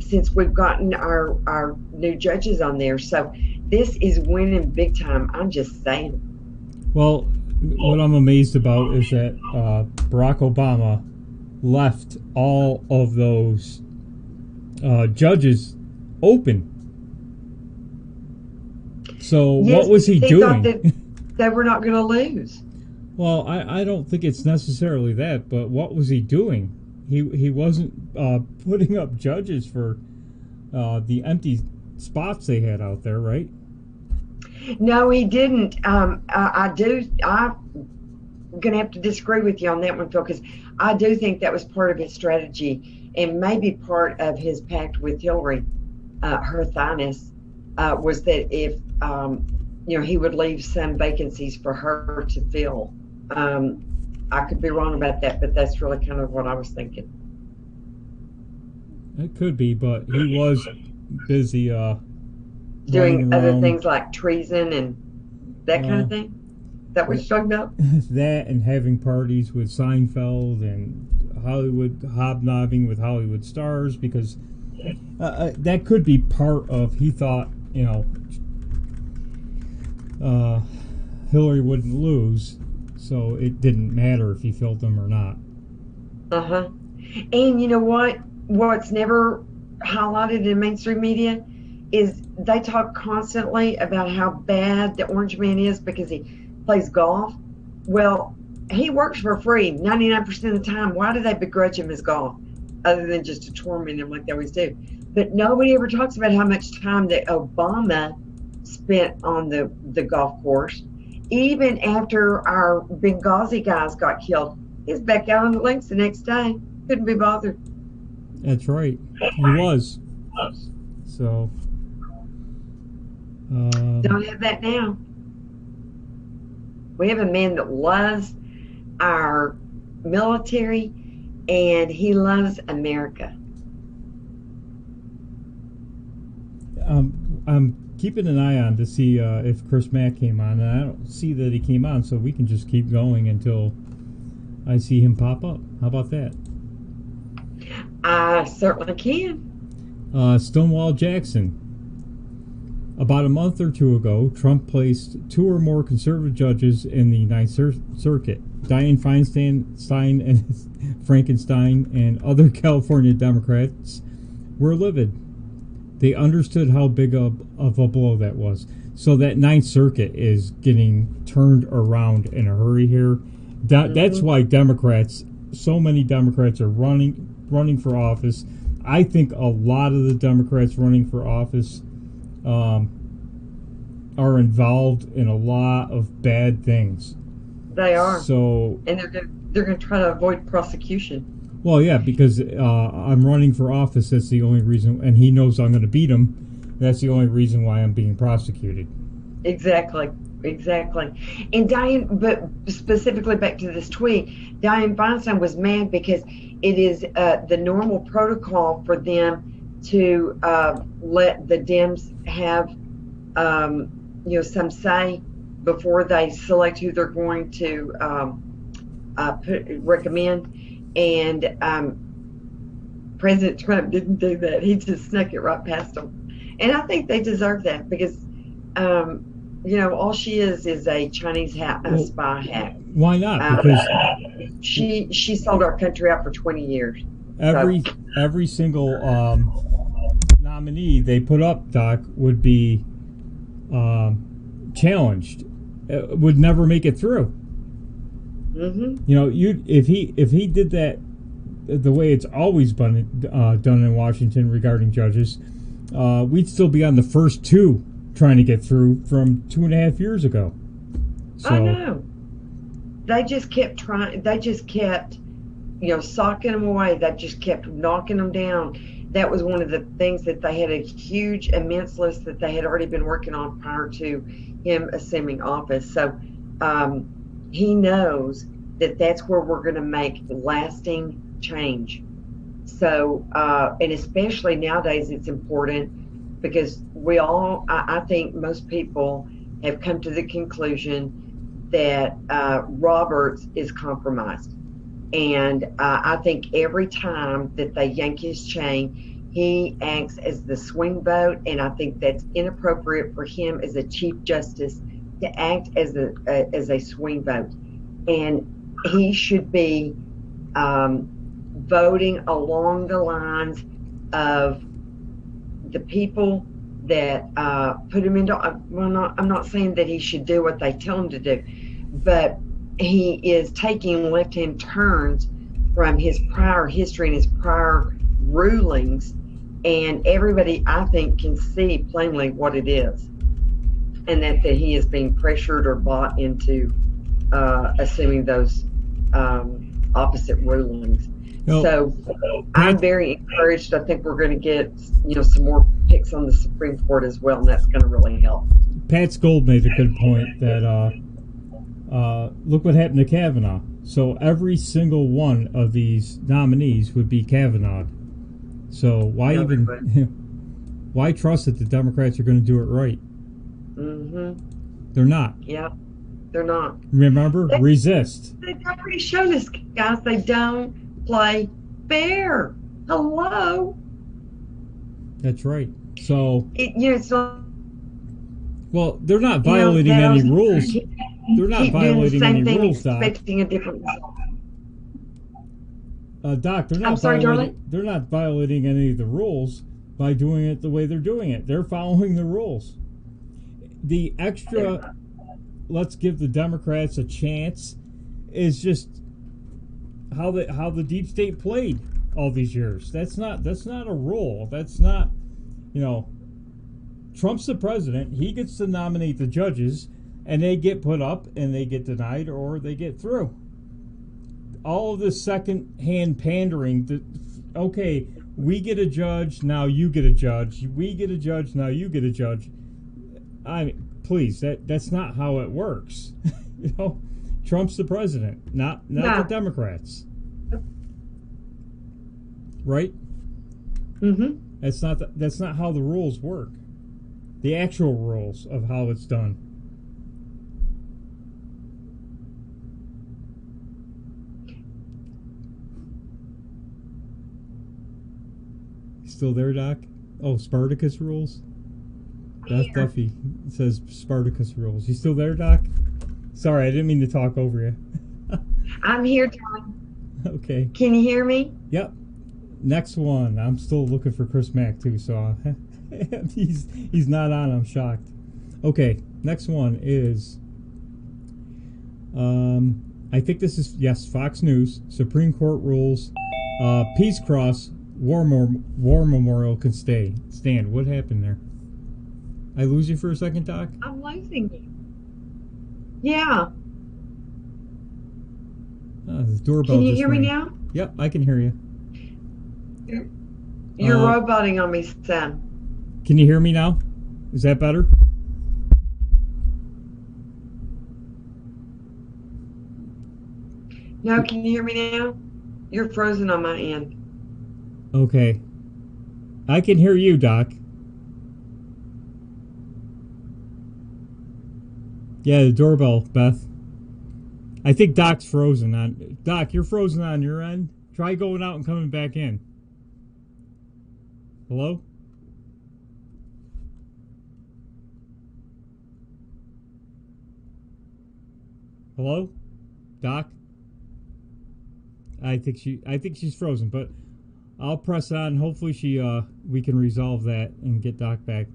since we've gotten our new judges on there. So this is winning big time. I'm just saying. Well, what I'm amazed about is that Barack Obama left all of those judges open. So yes, what was he doing? Thought that they were not going to lose. Well, I don't think it's necessarily that, but what was he doing? He wasn't putting up judges for the empty spots they had out there, right? No, he didn't. I'm going to have to disagree with you on that one, Phil, because I do think that was part of his strategy and maybe part of his pact with Hillary, her Thyness, was that if, he would leave some vacancies for her to fill. I could be wrong about that, but that's really kind of what I was thinking. It could be, but he was busy doing other things like treason and that kind of thing. That we're talking about? That and having parties with Seinfeld and Hollywood, hobnobbing with Hollywood stars, because that could be part of, he thought, Hillary wouldn't lose, so it didn't matter if he filled them or not. Uh-huh. And you know what? What's never highlighted in mainstream media is they talk constantly about how bad the Orange Man is because he plays golf. Well, he works for free 99% of the time. Why do they begrudge him his golf other than just to torment him like they always do? But nobody ever talks about how much time that Obama spent on the golf course. Even after our Benghazi guys got killed, he's back out on the links the next day. Couldn't be bothered. That's right. He was. So. Don't have that now. We have a man that loves our military and he loves America. I'm keeping an eye on to see if Chris Mack came on, and I don't see that he came on, so we can just keep going until I see him pop up. How about that? I certainly can. Stonewall Jackson. About a month or two ago, Trump placed 2 or more conservative judges in the Ninth Circuit. Dianne Feinstein and Frankenstein and other California Democrats were livid. They understood how big of a blow that was. So that Ninth Circuit is getting turned around in a hurry here. That's why Democrats, so many Democrats are running for office. I think a lot of the Democrats running for office are involved in a lot of bad things. They are. So, and they're going to try to avoid prosecution. Well, yeah, because I'm running for office. That's the only reason, and he knows I'm going to beat him. That's the only reason why I'm being prosecuted. Exactly. And Dianne, but specifically back to this tweet, Dianne Feinstein was mad because it is the normal protocol for them to let the Dems have some say before they select who they're going to recommend. And President Trump didn't do that. He just snuck it right past them. And I think they deserve that because, all she is a Chinese spy hack. Why not? Because she sold our country out for 20 years. Every single nominee they put up, Doc, would be challenged. Would never make it through. Mm-hmm. If he did that the way it's always been done in Washington regarding judges, we'd still be on the first 2 trying to get through from 2.5 years ago. So, I know. They just kept trying. They just kept, socking them away. They just kept knocking them down. That was one of the things that they had a huge, immense list that they had already been working on prior to him assuming office. So he knows that that's where we're going to make lasting change. So, and especially nowadays, it's important because I think most people have come to the conclusion that Roberts is compromised. And I think every time that they yank his chain, he acts as the swing vote. And I think that's inappropriate for him as a Chief Justice to act as a swing vote. And he should be voting along the lines of the people that put him into. I'm not saying that he should do what they tell him to do, but he is taking left-hand turns from his prior history and his prior rulings, and everybody, I think, can see plainly what it is, and that he is being pressured or bought into assuming those opposite rulings. So I'm very encouraged. I think we're going to get some more picks on the Supreme Court as well, and that's going to really help. Pat Scold made a good point that look what happened to Kavanaugh. So every single one of these nominees would be Kavanaugh. So why trust that the Democrats are going to do it right? They're not. Yeah, they're not. Remember, resist. They've already shown us, guys, they don't play fair. Hello. That's right. So it's not. Well, they're not violating any rules. They're not violating any rules, Doc. Expecting a different result. Doc, they're not violating any of the rules by doing it the way they're doing it. They're following the rules. The extra, let's give the Democrats a chance, is just how the deep state played all these years. That's not a rule. That's not, Trump's the president. He gets to nominate the judges, and they get put up, and they get denied, or they get through. All of this second-hand pandering. Okay, we get a judge, now you get a judge. We get a judge, now you get a judge. I mean, please, that's not how it works. Trump's the president, not the Democrats. Right? Mm-hmm. That's not how the rules work. The actual rules of how it's done. Still there, Doc? Oh, Spartacus rules? Beth Duffy says Spartacus rules. You still there, Doc? Sorry, I didn't mean to talk over you. I'm here, John. Okay. Can you hear me? Yep. Next one. I'm still looking for Chris Mack, too, so he's not on. I'm shocked. Okay, next one is... I think this is, yes, Fox News. Supreme Court rules Peace Cross War Memorial can stand. What happened there? I lose you for a second, Doc? I'm losing you. Yeah. The doorbell. Can you just hear rang. me now? Yep, I can hear you. You're roboting on me, Sam. Can you hear me now? Is that better? No, can you hear me now? You're frozen on my end. Okay. I can hear you, Doc. Yeah, the doorbell, Beth. I think Doc's frozen on... Doc, you're frozen on your end. Try going out and coming back in. Hello? Hello? Doc? I think she's frozen, but I'll press on. Hopefully we can resolve that and get Doc back.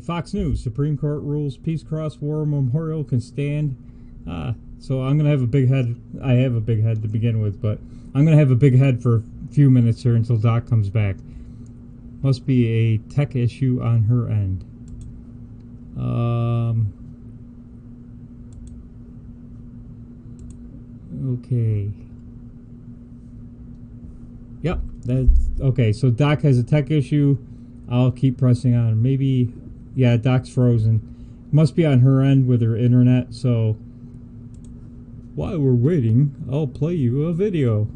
Fox News, Supreme Court rules Peace Cross War Memorial can stand. So I'm going to have a big head. I have a big head to begin with, but I'm going to have a big head for a few minutes here until Doc comes back. Must be a tech issue on her end. Okay. Yep, that's okay. So Doc has a tech issue. I'll keep pressing on. Maybe, yeah, Doc's frozen. Must be on her end with her internet. So while we're waiting, I'll play you a video.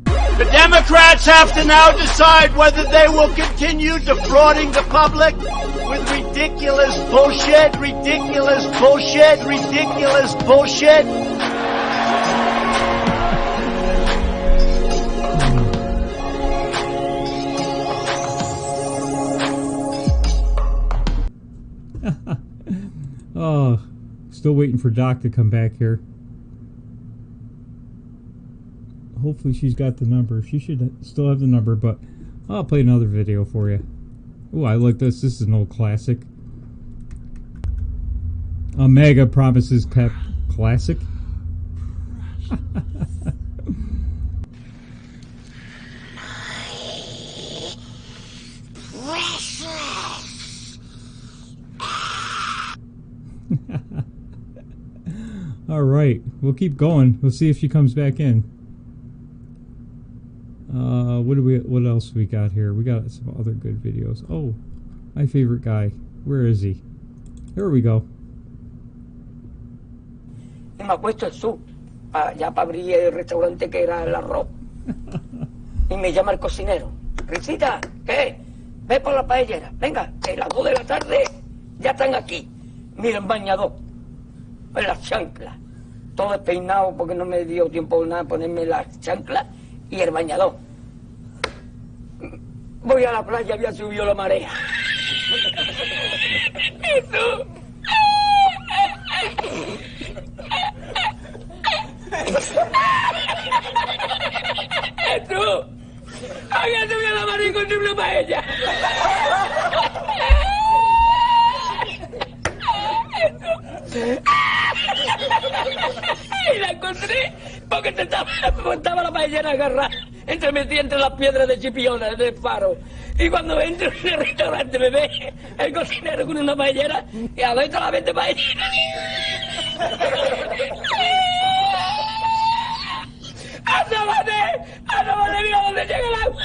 The Democrats have to now decide whether they will continue defrauding the public with ridiculous bullshit, ridiculous bullshit, ridiculous bullshit. Oh, still waiting for Doc to come back here. Hopefully she's got the number. She should still have the number, but I'll play another video for you. Oh, I like this. This is an old classic. A mega promises pep classic. All right, we'll keep going. We'll see if she comes back in. What else we got here? We got some other good videos. Oh, my favorite guy. Where is he? Here we go. Y me acuesto el sur, ya para abrir el restaurante que era el arroz. Y me llama el cocinero. Risita, ¿qué? Ve por la paellera. Venga, que las 2 de la tarde ya están aquí. Mira, el bañador, en las chanclas. Todo despeinado porque no me dio tiempo nada ponerme las chanclas y el bañador. Voy a la playa, había subido la marea. Jesús. Jesús. Había subido la marea y encontré una paella. Y la encontré porque estaba la paellera agarrada metida entre las piedras de Chipiona del faro. Y cuando entro en el restaurante me ve el cocinero con una paellera y adentro la vende paellera. ¡Asómate! ¡Mira dónde llega el agua!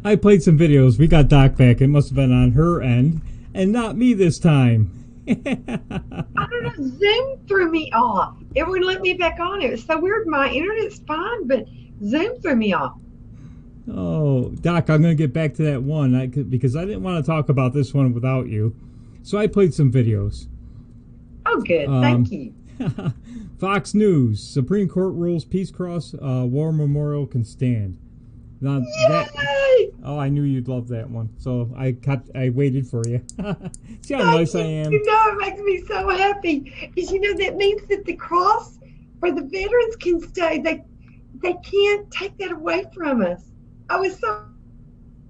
I played some videos. We got Doc back. It must have been on her end and not me this time. don't know. Zoom threw me off. It wouldn't let me back on. It was so weird. My internet's fine, but Zoom threw me off. Oh, Doc, I'm going to get back to that one because I didn't want to talk about this one without you. So I played some videos. Oh, good. Thank you. Fox News. Supreme Court rules Peace Cross War Memorial can stand. Now, Yay! I knew you'd love that one. So I waited for you. See how nice I am? You know, it makes me so happy. Because, you know, that means that the cross where the veterans can stay, they can't take that away from us. I was so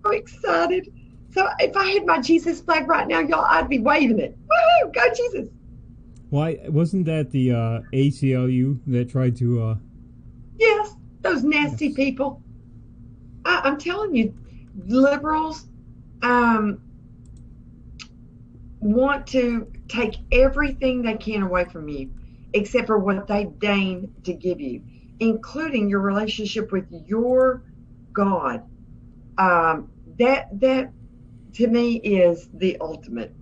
excited. So if I had my Jesus flag right now, y'all, I'd be waving it. Woohoo! Go Jesus! Why wasn't that the ACLU that tried to? Yes, those nasty people. I'm telling you, liberals want to take everything they can away from you, except for what they deign to give you, including your relationship with your God. That to me is the ultimate.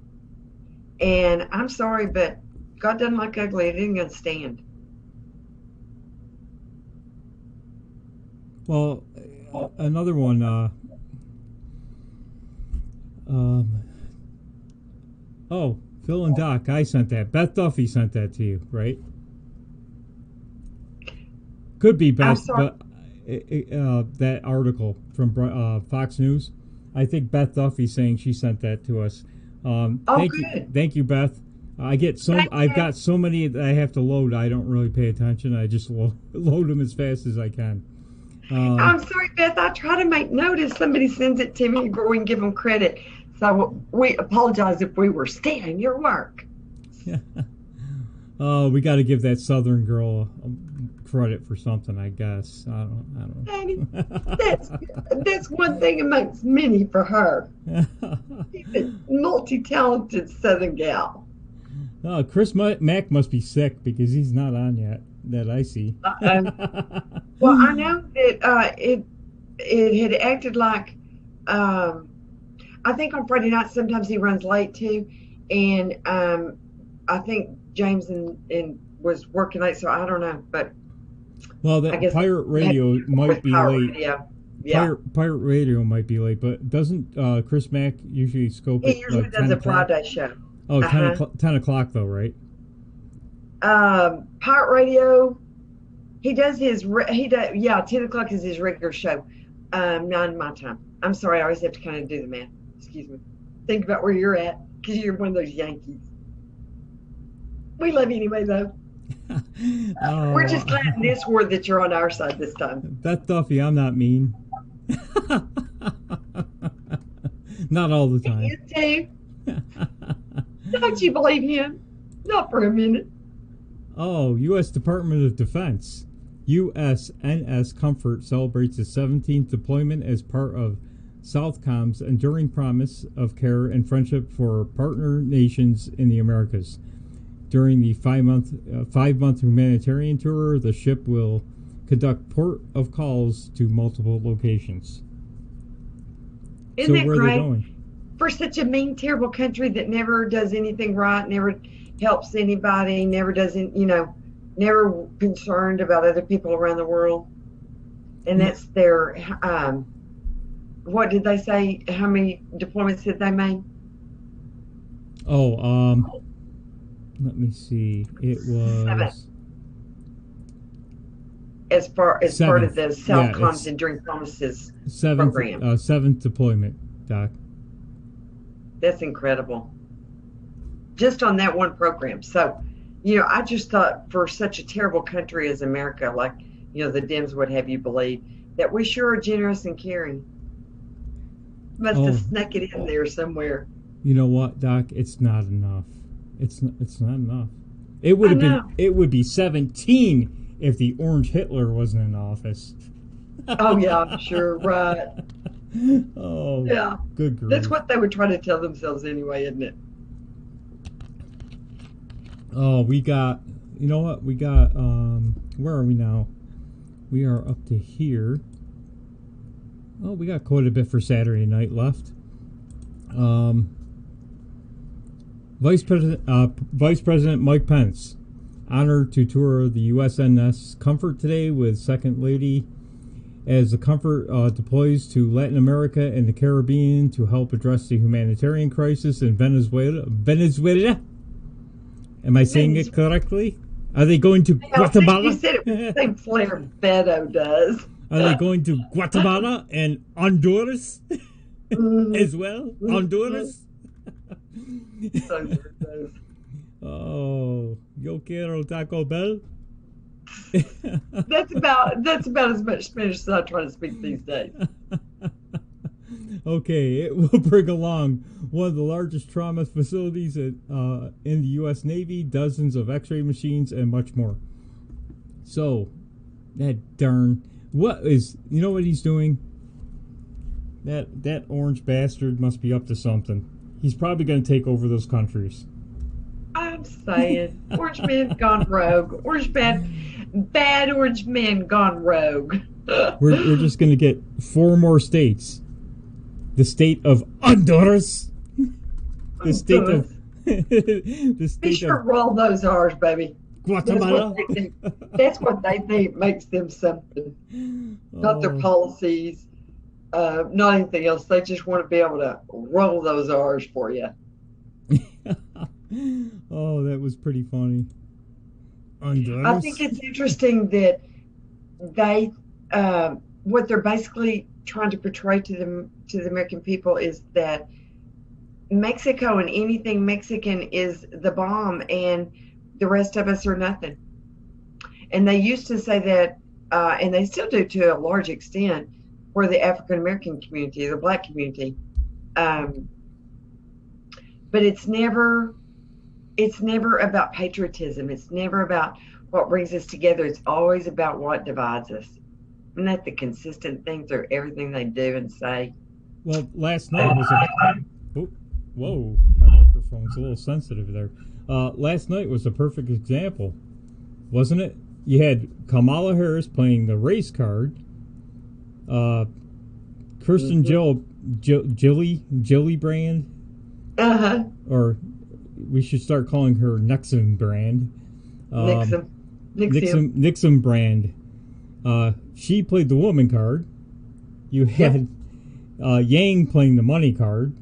And I'm sorry, but God doesn't like ugly. It ain't gonna stand. Well, another one. Oh, Phil and Doc, I sent that. Beth Duffy sent that to you, right? Could be Beth, but that article from Fox News. I think Beth Duffy saying she sent that to us. Thank you, Beth. I've got so many that I have to load. I don't really pay attention. I just load them as fast as I can. I'm sorry, Beth. I try to make note if somebody sends it to me before we can give them credit. So we apologize if we were stealing your work. Oh, we got to give that Southern girl credit for something, I guess. I don't know. That's one thing amongst many for her. She's a multi-talented Southern gal. Oh, Chris Mack must be sick because he's not on yet that I see. Well, I know that it had acted like I think on Friday night sometimes he runs late too, and I think James and was working late, so I don't know, but well, that Pirate Radio might be late. Radio. Yeah. Pirate Radio might be late, but doesn't Chris Mack usually scope it? He usually does a Friday show. Oh, 10 o'clock though, right? Pirate Radio, he does 10 o'clock is his regular show. 9 my time. I'm sorry, I always have to kind of do the math. Excuse me. Think about where you're at, because you're one of those Yankees. We love you anyway, though. We're just glad in this war that you're on our side this time. Beth Duffy, I'm not mean. Not all the time. You too. Don't you believe him? Not for a minute. Oh, U.S. Department of Defense. USNS Comfort celebrates its 17th deployment as part of Southcom's enduring promise of care and friendship for partner nations in the Americas. During the five-month humanitarian tour, the ship will conduct port of calls to multiple locations. Isn't that where great? Are they going? For such a mean, terrible country that never does anything right, never helps anybody, never never concerned about other people around the world. And that's their, what did they say? How many deployments did they make? Oh, let me see. It was 7. As part of the Southcom's Enduring Promises program. 7th deployment, Doc. That's incredible. Just on that one program. So, I just thought for such a terrible country as America, like, the Dems would have you believe, that we sure are generous and caring. Must have snuck it in there somewhere. You know what, Doc? It's not enough. It's not enough. It would be 17 if the Orange Hitler wasn't in office. Oh yeah, sure, right. Oh yeah, good grief. That's what they would try to tell themselves anyway, isn't it? Oh, we got. You know what? We got. Where are we now? We are up to here. Oh, we got quite a bit for Saturday night left. Vice President Mike Pence honored to tour the USNS Comfort today with Second Lady as the Comfort deploys to Latin America and the Caribbean to help address the humanitarian crisis in Venezuela. Am I saying it correctly? Are they going to Guatemala? You said it with the same flair Beto does. Are they going to Guatemala and Honduras as well? Honduras? Oh, yo quiero Taco Bell. That's about as much Spanish as I try to speak these days. Okay, it will bring along one of the largest trauma facilities in the U.S. Navy, dozens of X-ray machines, and much more. So, that darn, you know what he's doing? That orange bastard must be up to something. He's probably going to take over those countries. I'm saying, orange man gone rogue. Bad orange man gone rogue. We're just going to get 4 more states. The state of Honduras. The state of... Be sure to roll those R's, baby. Guatemala. That's what they think makes them something. Not their policies, not anything else. They just want to be able to roll those R's for you. Oh, that was pretty funny. Honduras. I think it's interesting that they, what they're basically trying to portray to the American people is that Mexico and anything Mexican is the bomb, and the rest of us are nothing. And they used to say that, and they still do to a large extent, for the African American community, the Black community. But it's never about patriotism. It's never about what brings us together. It's always about what divides us. Isn't that the consistent thing through everything they do and say? Well, last night was whoa, my microphone's a little sensitive there. Last night was a perfect example, wasn't it? You had Kamala Harris playing the race card. Kirsten Gillibrand. Uh-huh. Or we should start calling her Nixon Brand. Nixon Brand. She played the woman card. You had Yang playing the money card.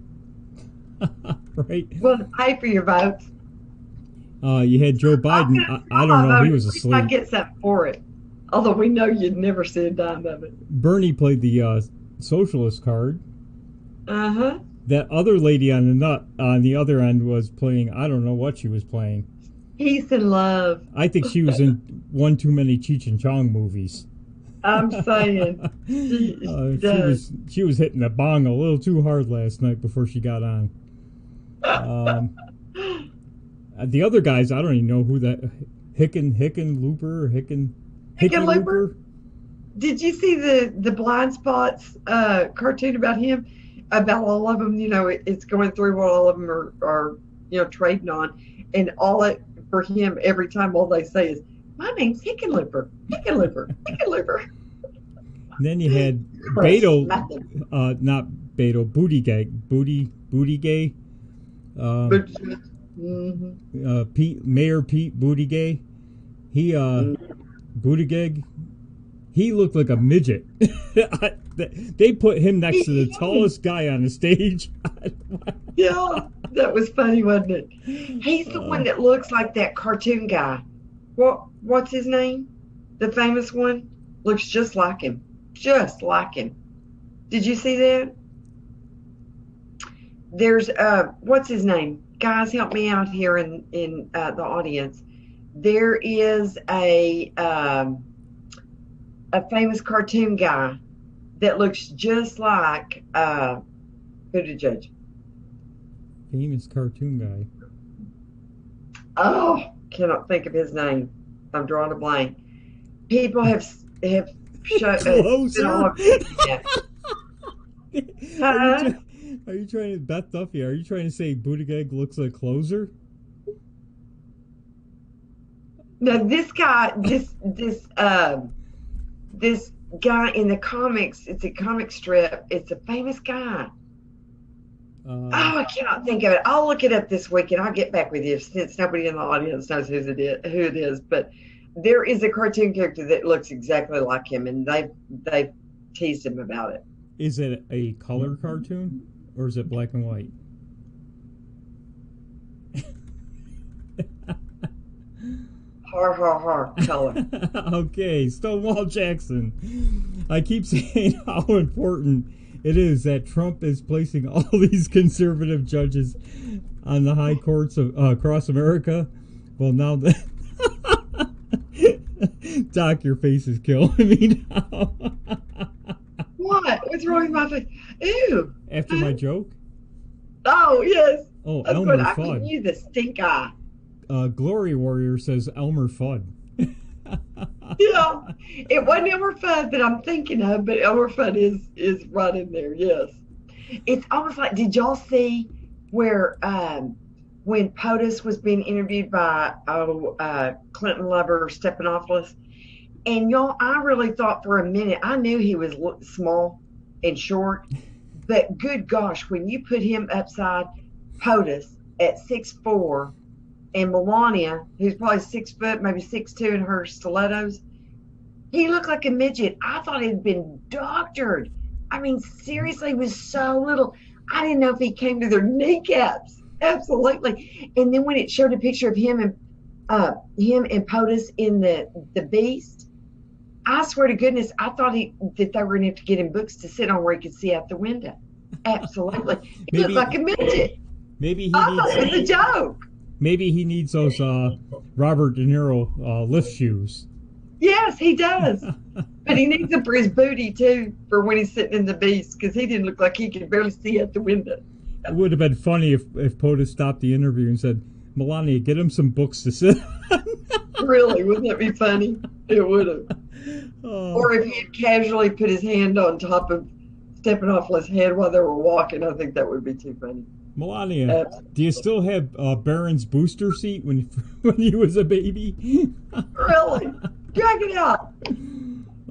Right? Well, to pay for your votes. You had Joe Biden. I don't know. He was asleep. I get something for it. Although we know you'd never see a dime of it. Bernie played the socialist card. Uh-huh. That other lady on the other end was playing, I don't know what she was playing. Peace and love. I think she was in one too many Cheech and Chong movies. I'm saying. She was hitting the bong a little too hard last night before she got on. The other guys, I don't even know who that Hickenlooper. Did you see the Blind Spots cartoon about him? About all of them, it's going through what all of them are trading on, and for him every time all they say is, "My name's Hickenlooper." And then you had Beto, not Beto, Buttigieg. Mayor Pete Buttigieg. Buttigieg. He looked like a midget. They put him next to the tallest guy on the stage. Yeah, that was funny, wasn't it? He's the one that looks like that cartoon guy. What's his name? The famous one? Looks just like him. Just like him. Did you see that? There's, what's his name? Guys, help me out here in the audience. There is a famous cartoon guy that looks just like Buttigieg. Famous cartoon guy. Oh, cannot think of his name. I'm drawing a blank. People have Closer. Are you trying to, Beth Duffy? Are you trying to say Buttigieg looks like Closer? No, this guy, this guy in the comics, it's a comic strip. It's a famous guy. I cannot think of it. I'll look it up this week and I'll get back with you since nobody in the audience knows who it is. But there is a cartoon character that looks exactly like him, and they've teased him about it. Is it a color cartoon or is it black and white? Har, har, har, color. Okay, Stonewall Jackson. I keep saying how important it is that Trump is placing all these conservative judges on the high courts of across America. Well, now that Doc, your face is killing me now. What? What's wrong with my face? Ew. After my joke? Oh, yes. Oh, That's Elmer good. I'm Fudd. giving you the stink eye. Glory Warrior says Elmer Fudd. Yeah, it wasn't Elmer Fudd that I'm thinking of, but Elmer Fudd is right in there. Yes, it's almost like, did y'all see where when POTUS was being interviewed by Clinton lover Stephanopoulos, and y'all, I really thought for a minute, I knew he was small and short, but good gosh, when you put him upside POTUS at 6'4", and Melania, who's probably 6 foot, maybe 6'2" in her stilettos, he looked like a midget. I thought he'd been doctored. I mean, seriously, he was so little. I didn't know if he came to their kneecaps. Absolutely. And then when it showed a picture of him and POTUS in the Beast, I swear to goodness, I thought that they were going to have to get him books to sit on where he could see out the window. Absolutely. He looked like a midget. Maybe I thought it was a joke. Maybe he needs those Robert De Niro lift shoes. Yes, he does. But he needs them for his booty, too, for when he's sitting in the Beast, because he didn't look like he could barely see out the window. It would have been funny if POTUS stopped the interview and said, Melania, get him some books to sit on. Really? Wouldn't that be funny? It would have. Oh. Or if he had casually put his hand on top of Stephanopoulos' head while they were walking, I think that would be too funny. Melania, do you still have Barron's booster seat when you was a baby? Really? Drag it out.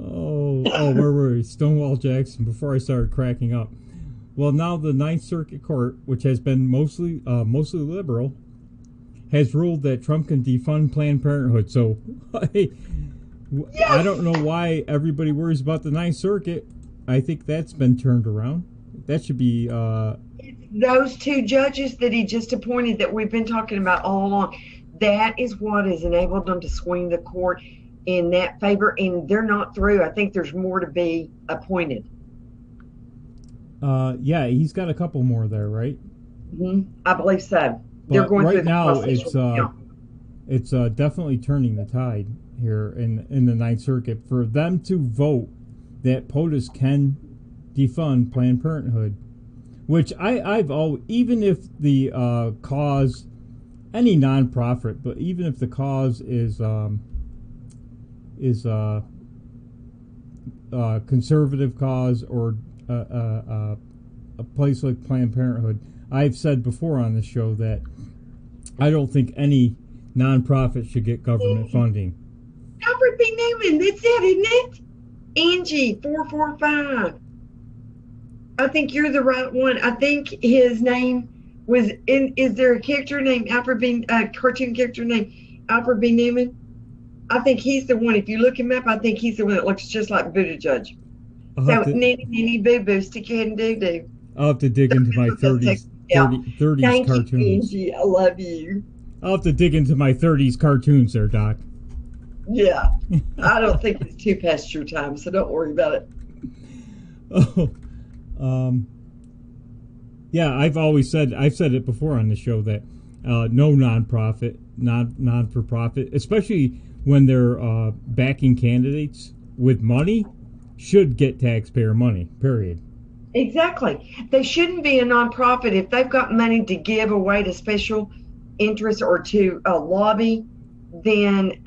Oh, where were we? Stonewall Jackson, before I started cracking up. Well, now the Ninth Circuit Court, which has been mostly liberal, has ruled that Trump can defund Planned Parenthood. So, hey, yes! I don't know why everybody worries about the Ninth Circuit. I think that's been turned around. That should be... those two judges that he just appointed that we've been talking about all along, that is what has enabled them to swing the court in that favor, and they're not through. I think there's more to be appointed. Yeah, he's got a couple more there, right? Mm-hmm. I believe so. But they're going right through the now, process. it's definitely turning the tide here in the Ninth Circuit for them to vote that POTUS can defund Planned Parenthood. Which I've always, even if the cause, any nonprofit, but even if the cause is conservative cause or a place like Planned Parenthood, I've said before on the show that I don't think any nonprofit should get government funding. Albert B. Newman, that's it, isn't it? Angie 445. I think you're the right one. I think his name was in. Is there a character named Alfred B. Cartoon character named Alfred B. Newman? I think he's the one. If you look him up, I think he's the one that looks just like Buttigieg. So Nanny Boo Boo, stick your head and doo doo. I'll have to dig into my 30s Thank cartoons. You, Angie. I love you. I'll have to dig into my 30s cartoons there, Doc. Yeah, I don't think it's too past your time, so don't worry about it. Yeah, I've said it before on the show that no nonprofit, non-for-profit, especially when they're backing candidates with money, should get taxpayer money, period. Exactly. They shouldn't be a nonprofit if they've got money to give away to special interests or to lobby, then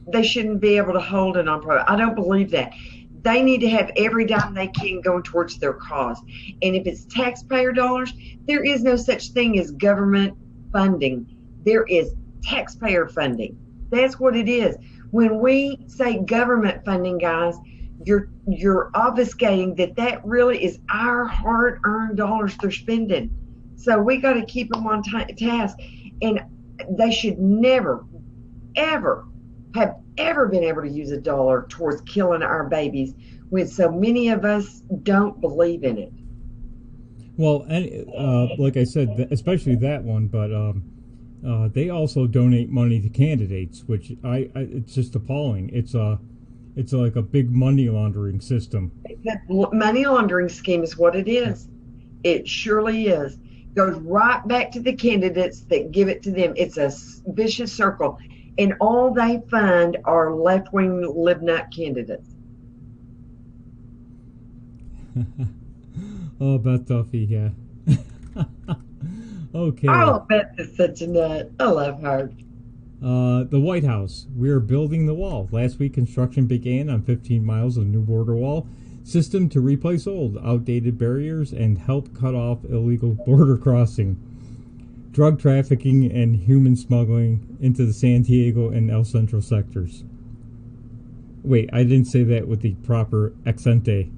they shouldn't be able to hold a nonprofit. I don't believe that. They need to have every dime they can going towards their cause. And if it's taxpayer dollars, there is no such thing as government funding. There is taxpayer funding. That's what it is. When we say government funding, guys, you're obfuscating that really is our hard-earned dollars they're spending. So we got to keep them on task, and they should never, ever have ever been able to use a dollar towards killing our babies when so many of us don't believe in it. Well, like I said, especially that one, but they also donate money to candidates, which it's just appalling. It's like a big money laundering system. That money laundering scheme is what it is. It surely is. Goes right back to the candidates that give it to them. It's a vicious circle. And all they fund are left-wing libnut candidates. Oh, Beth Duffy, yeah. Okay. Oh, Beth is such a nut. I love her. The White House. We are building the wall. Last week, construction began on 15 miles of new border wall system to replace old, outdated barriers and help cut off illegal border crossing, drug trafficking, and human smuggling into the San Diego and El Centro sectors. Wait, I didn't say that with the proper accente.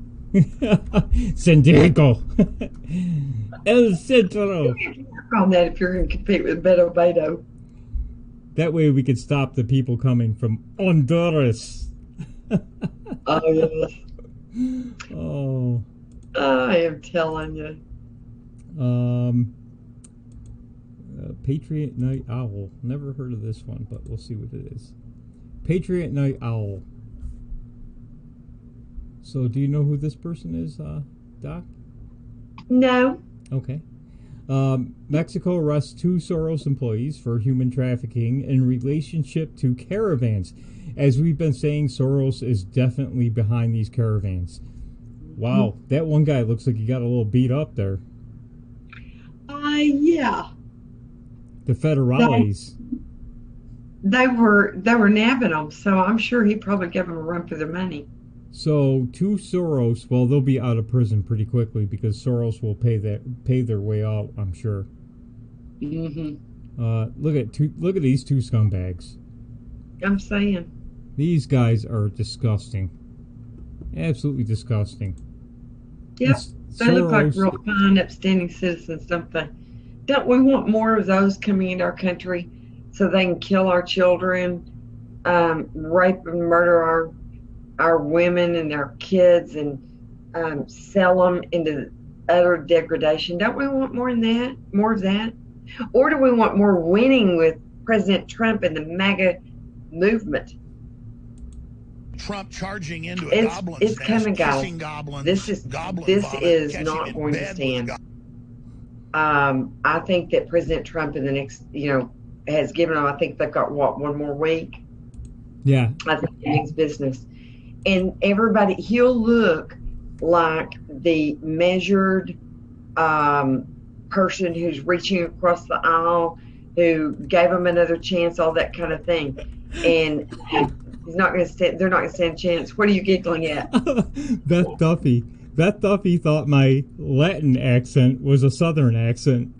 San Diego. El Centro. You can work on that if you're going to compete with Beto Beto. That way we could stop the people coming from Honduras. Oh, yes. Oh. I am telling you. Patriot Night Owl. Never heard of this one, but we'll see what it is. Patriot Night Owl. So, do you know who this person is, Doc? No. Okay. Mexico arrests 2 Soros employees for human trafficking in relationship to caravans. As we've been saying, Soros is definitely behind these caravans. Wow, that one guy looks like he got a little beat up there. Yeah. The federales. They were nabbing them, so I'm sure he probably gave them a run for their money. So 2 Soros, well, they'll be out of prison pretty quickly because Soros will pay their way out, I'm sure. Mm-hmm. Look at these 2 scumbags. I'm saying. These guys are disgusting. Absolutely disgusting. Yep. They look like real fine, upstanding citizens, don't they? Don't we want more of those coming into our country so they can kill our children, rape and murder our women and our kids, and sell them into utter degradation? Don't we want more of that? Or do we want more winning with President Trump and the MAGA movement? Trump charging into a goblin's nest, coming, guys. Goblins, this is not going to stand. I think that President Trump in the next, has given them, I think they've got, one more week? Yeah. I think it means business. And everybody, he'll look like the measured person who's reaching across the aisle, who gave him another chance, all that kind of thing. And he's not going to stand, they're not going to stand a chance. What are you giggling at? Beth Duffy. Beth Duffy thought my Latin accent was a Southern accent.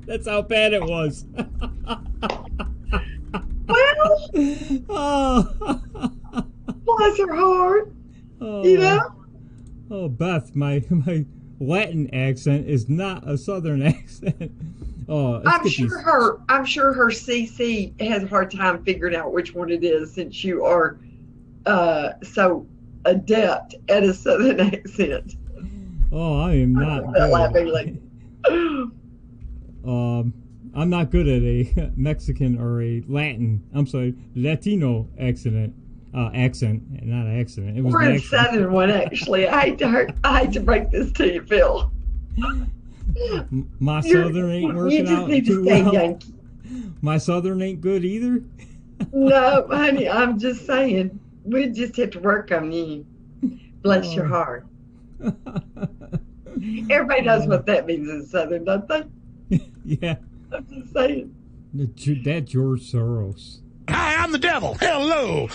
That's how bad it was. Well, bless her heart. Oh, Beth, my Latin accent is not a Southern accent. Oh, I'm sure her CC has a hard time figuring out which one it is, since you are so adept at a Southern accent. Oh, I am not good. I'm not good at a Mexican or a Latino accent. Accent, not accident. It was We're a Southern one, actually. I hate to break this to you, Phil. My Southern ain't working out too well. Yankee. My Southern ain't good either. No, honey, I'm just saying. We just have to work on you. Bless your heart. Everybody knows what that means in Southern, don't they? Yeah. I'm just saying. That George Soros. Hi, I'm the devil. Hello.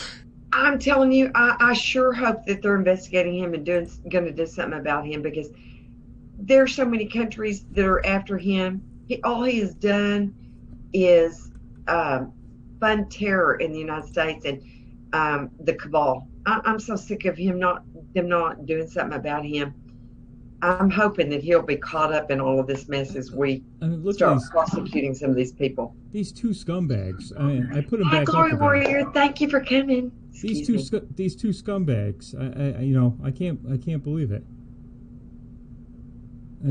I'm telling you, I sure hope that they're investigating him and going to do something about him, because there's so many countries that are after him. All he has done is fund terror in the United States, and the cabal. I'm so sick of them not doing something about him. I'm hoping that he'll be caught up in all of this mess as we start prosecuting some of these people. These two scumbags. I put them back Glory up again. Warrior, thank you for coming. These two scumbags. I can't believe it.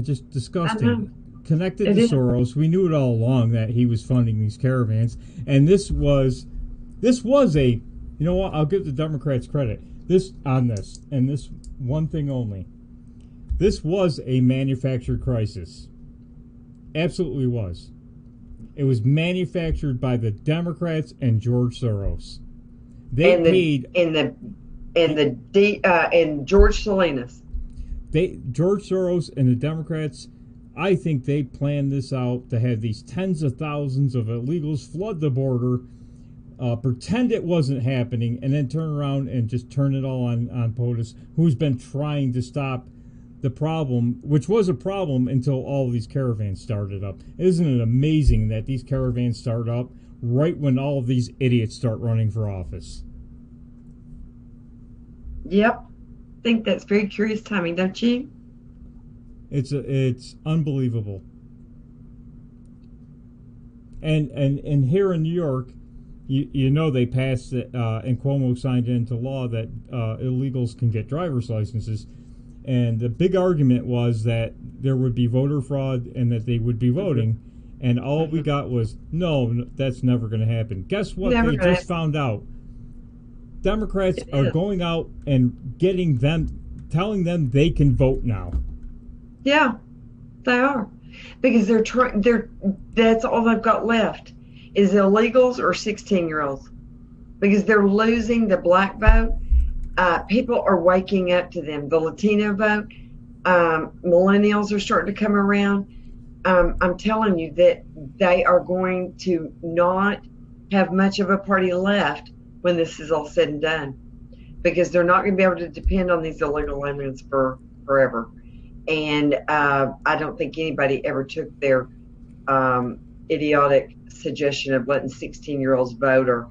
Just disgusting. Connected to Soros. We knew it all along that he was funding these caravans, and this was a. You know what? I'll give the Democrats credit. This one thing only. This was a manufactured crisis. Absolutely was. It was manufactured by the Democrats and George Soros. They paid and George Salinas. George Soros and the Democrats, I think they planned this out to have these tens of thousands of illegals flood the border, pretend it wasn't happening, and then turn around and just turn it all on POTUS, who's been trying to stop the problem, which was a problem until all of these caravans started up. Isn't it amazing that these caravans start up right when all of these idiots start running for office? Yep. I think that's very curious timing, don't you? It's unbelievable. And here in New York, you know they passed it, and Cuomo signed into law that illegals can get driver's licenses. And the big argument was that there would be voter fraud and that they would be voting. And all we got was, no, that's never going to happen. Guess what? They just found out. Democrats are going out and telling them they can vote now. Yeah, they are. Because that's all they've got left is illegals or 16-year-olds. Because they're losing the black vote. People are waking up to them. The Latino vote, millennials are starting to come around. I'm telling you that they are going to not have much of a party left when this is all said and done, because they're not going to be able to depend on these illegal immigrants for forever. And I don't think anybody ever took their idiotic suggestion of letting 16-year-olds vote,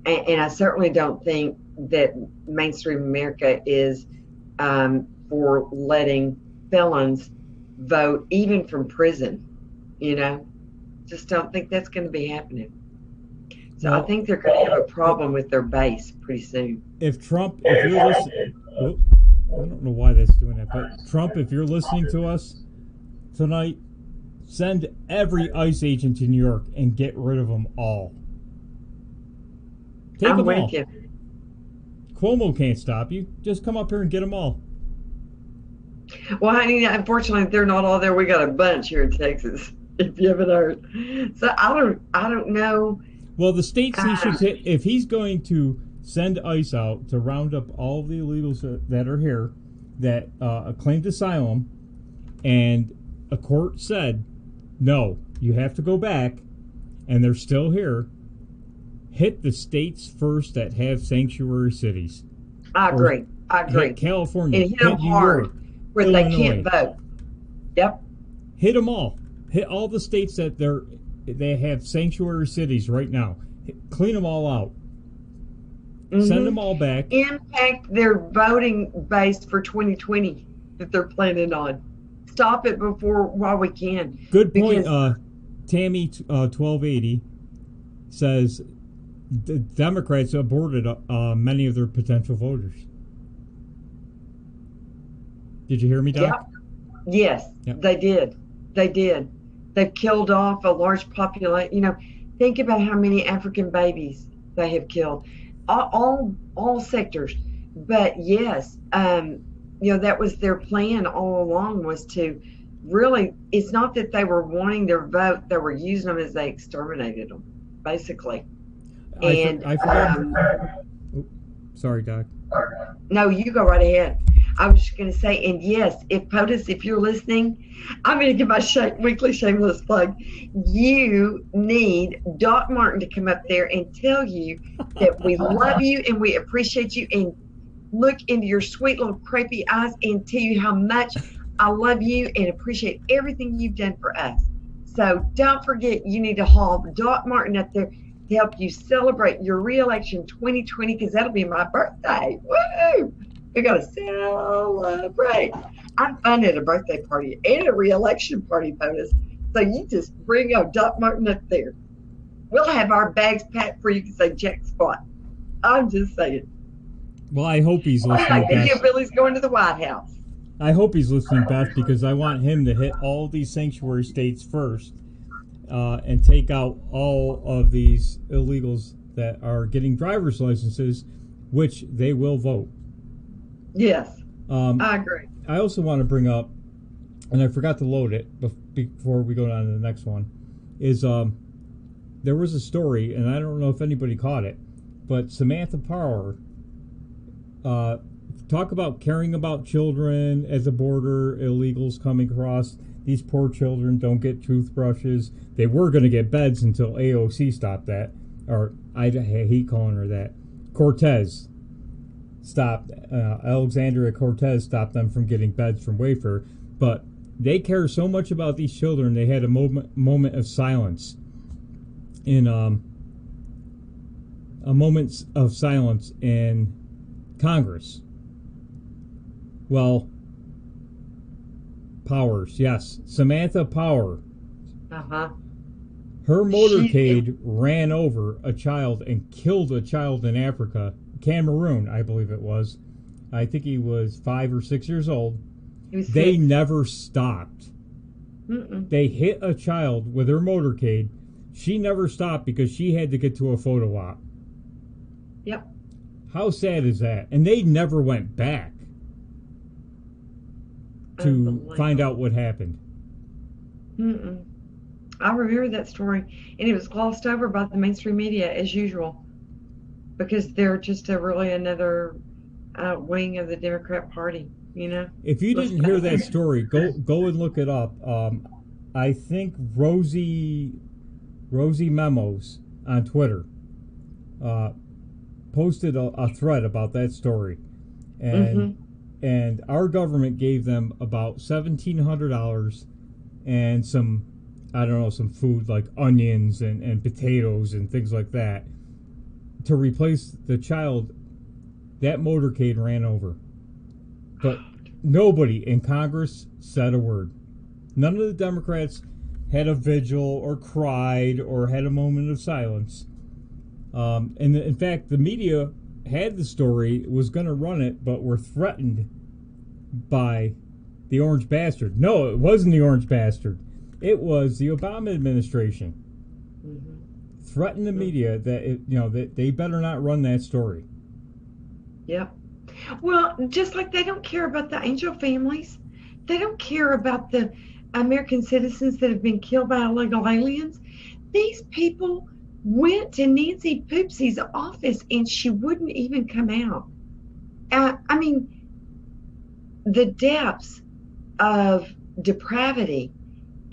and I certainly don't think that mainstream America is for letting felons vote, even from prison. Just don't think that's going to be happening. So I think they're going to have a problem with their base pretty soon. If you're listening, I don't know why that's doing that, but Trump, if you're listening to us tonight, send every ICE agent to New York and get rid of them all. Take them all. You. Cuomo can't stop you. Just come up here and get them all. Well, honey, unfortunately, they're not all there. We got a bunch here in Texas, if you haven't heard. So I don't know. Well, the states he should take, if he's going to send ICE out to round up all the illegals that are here that claimed asylum, and a court said, no, you have to go back, and they're still here, hit the states first that have sanctuary cities. I agree. Hit California. And hit them hard where Illinois. They can't vote. Yep. Hit them all. Hit all the states that they have sanctuary cities right now. Clean them all out. Mm-hmm. Send them all back. Impact their voting base for 2020 that they're planning on. Stop it while we can. Good point. Tammy 1280 says the Democrats aborted many of their potential voters. Did you hear me, Doc? Yep. Yes, yep. They did. They've killed off a large population. Think about how many African babies they have killed. All sectors. But yes, that was their plan all along, was to really, it's not that they were wanting their vote, they were using them as they exterminated them, basically. I forgot. Sorry, Doc. No, you go right ahead. I was just going to say, and yes, if POTUS, if you're listening, I'm going to give my weekly shameless plug. You need Doc Martin to come up there and tell you that we love you and we appreciate you, and look into your sweet little crepey eyes and tell you how much I love you and appreciate everything you've done for us. So don't forget, you need to haul Doc Martin up there. to help you celebrate your re-election 2020, because that'll be my birthday. Woo! We got to celebrate. I'm fun at a birthday party and a re-election party bonus. So you just bring Doc Martin up there. We'll have our bags packed for you to say Jack Squat. I'm just saying. Well, I hope he's listening, Beth. Billy's going to the White House. I hope he's listening, Beth, because I want him to hit all these sanctuary states first and take out all of these illegals that are getting driver's licenses, which they will vote. Yes, I agree. I also want to bring up, and I forgot to load it before we go on to the next one, is there was a story, and I don't know if anybody caught it, but Samantha Power, talk about caring about children at the border, illegals coming across. These poor children don't get toothbrushes. They were going to get beds until AOC stopped that, or I hate calling her that. Cortez stopped, Alexandria Cortez stopped them from getting beds from Wayfair, but they care so much about these children, they had a moment of silence in a moment of silence in Congress. Well, Powers, yes, Samantha Power. Her motorcade ran over a child and killed a child in Africa, Cameroon, I believe it was. I think he was 5 or 6 years old. They never stopped. They hit a child with her motorcade. She never stopped because she had to get to a photo op. Yep. How sad is that? And they never went back to find out what happened. I remember that story, and it was glossed over by the mainstream media as usual, because they're just really another wing of the Democrat Party. You know. If you didn't hear that story, go and look it up. I think Rosie Memos on Twitter posted a thread about that story, and our government gave them about $1,700 and some, I don't know, some food like onions and potatoes and things like that to replace the child that motorcade ran over. But nobody in Congress said a word. None of the Democrats had a vigil or cried or had a moment of silence. And in fact, the media had the story, was going to run it, but were threatened by the Orange Bastard. No, it wasn't the Orange Bastard. It was the Obama administration. Threatened the media that that they better not run that story. Yep. Well, just like they don't care about the angel families, they don't care about the American citizens that have been killed by illegal aliens. These people went to Nancy Poopsie's office and she wouldn't even come out. I mean, the depths of depravity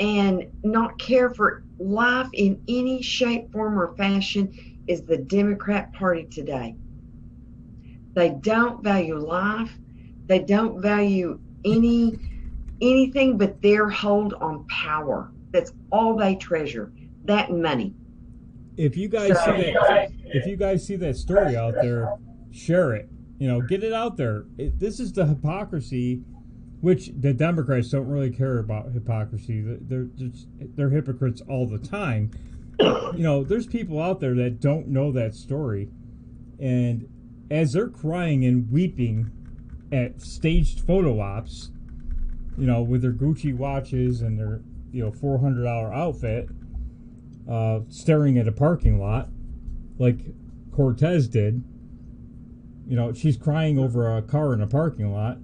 and not care for life in any shape, form, or fashion is the Democrat Party today. They don't value life. They don't value anything but their hold on power. That's all they treasure. That and money. If you guys see that story out there, share it. Get it out there. This is the hypocrisy, which the Democrats don't really care about hypocrisy. They're hypocrites all the time. There's people out there that don't know that story, and as they're crying and weeping at staged photo ops, with their Gucci watches and their $400 outfit, staring at a parking lot like Cortez did. She's crying over a car in a parking lot.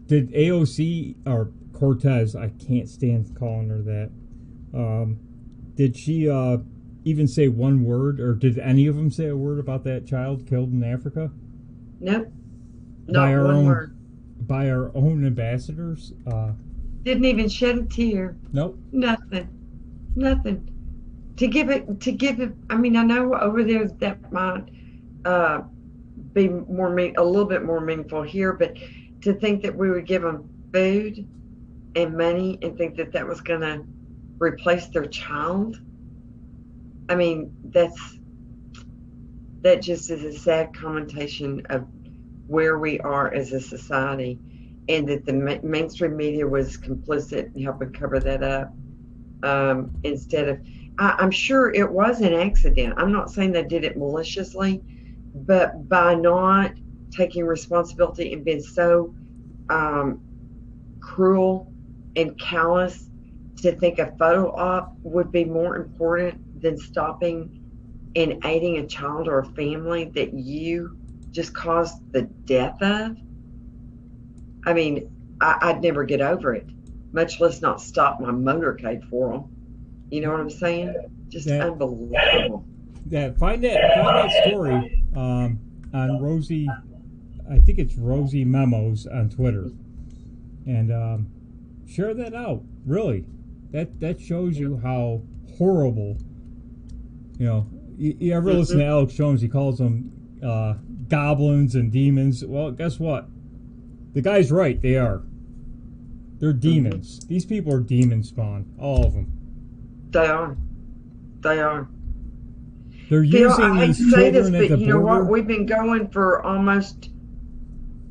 Did AOC or Cortez, I can't stand calling her that, did she even say one word, or did any of them say a word about that child killed in Africa? Nope. Not one word. By our own ambassadors? Didn't even shed a tear. Nope. Nothing. To give it, I mean, I know over there that might be a little bit more meaningful here, but to think that we would give them food and money and think that was going to replace their child, I mean, that just is a sad commentation of where we are as a society, and that the mainstream media was complicit in helping cover that up. Instead of, I'm sure it was an accident. I'm not saying they did it maliciously, but by not taking responsibility and being so cruel and callous to think a photo op would be more important than stopping and aiding a child or a family that you just caused the death of. I mean, I'd never get over it, much less not stop my motorcade for them. You know what I'm saying? Just unbelievable. Yeah, find that story on Rosie. I think it's Rosie Memos on Twitter, and share that out. Really, that shows you how horrible. You know, you ever listen to Alex Jones? He calls them goblins and demons. Well, guess what? The guy's right. They are. They're demons. These people are demon spawn. All of them. They are. They're using these children at the border. You know what? We've been going for almost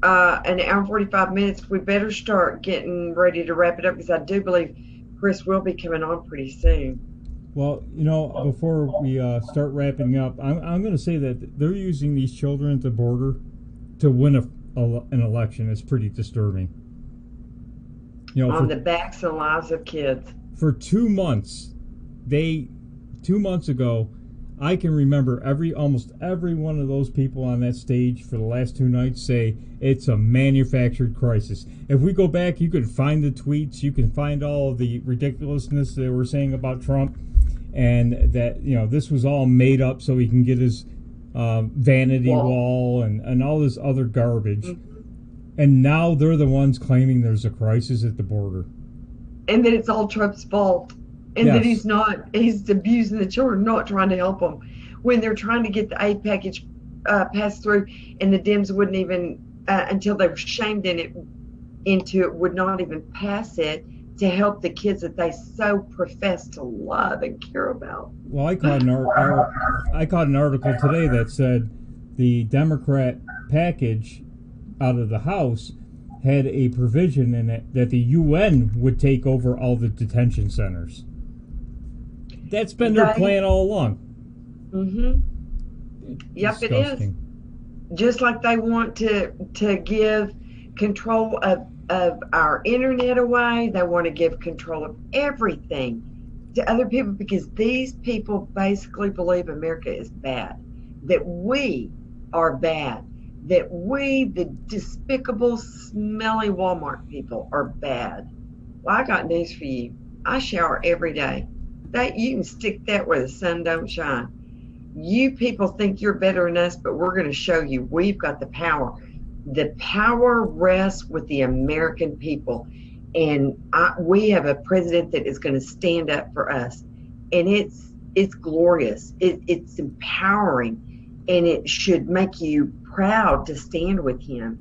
an hour and 45 minutes. We better start getting ready to wrap it up, because I do believe Chris will be coming on pretty soon. Well, you know, before we start wrapping up, I'm going to say that they're using these children at the border to win an election. It's pretty disturbing. You know, on the backs and lives of kids. For 2 months, 2 months ago, I can remember almost every one of those people on that stage for the last 2 nights say it's a manufactured crisis. If we go back, you can find the tweets, you can find all of the ridiculousness they were saying about Trump, and that, you know, this was all made up so he can get his vanity wall and all this other garbage. And now they're the ones claiming there's a crisis at the border. And that it's all Trump's fault. And that he's abusing the children, not trying to help them. When they're trying to get the aid package passed through, and the Dems wouldn't even, until they were shamed into it, would not even pass it to help the kids that they so profess to love and care about. Well, I caught an article today that said the Democrat package out of the House had a provision in it that the UN would take over all the detention centers. That's been their plan all along. Yep, it is. Just like they want to give control of our internet away, they want to give control of everything to other people, because these people basically believe America is bad, that we are bad, that we, the despicable, smelly Walmart people, are bad. Well, I got news for you. I shower every day. That you can stick that where the sun don't shine. You people think you're better than us, but we're going to show you we've got the power. The power rests with the American people, and we have a president that is going to stand up for us, and it's glorious. It's empowering, and it should make you proud to stand with him,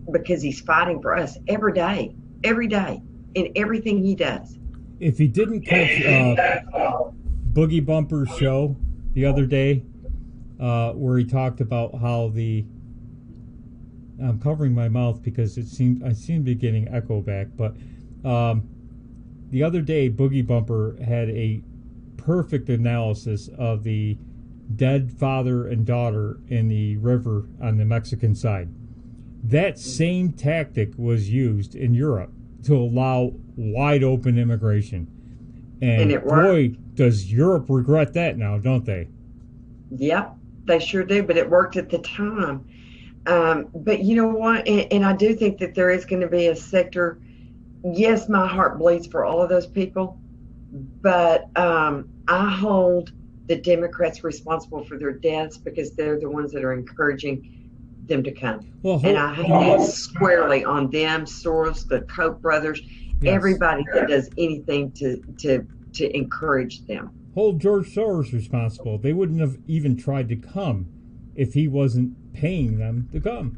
because he's fighting for us every day, in everything he does. If you didn't catch Boogie Bumper's show the other day, where he talked about how I'm covering my mouth because I seem to be getting echo back, but the other day Boogie Bumper had a perfect analysis of the dead father and daughter in the river on the Mexican side. That same tactic was used in Europe to allow wide open immigration. And boy, does Europe regret that now, don't they? Yep, they sure do, but it worked at the time. But you know what? And I do think that there is going to be a sector. Yes, my heart bleeds for all of those people, but I hold the Democrats responsible for their deaths, because they're the ones that are encouraging them to come. And I hate it squarely on them, Soros, the Koch brothers, everybody that does anything to encourage them. Hold George Soros responsible. They wouldn't have even tried to come if he wasn't paying them to come.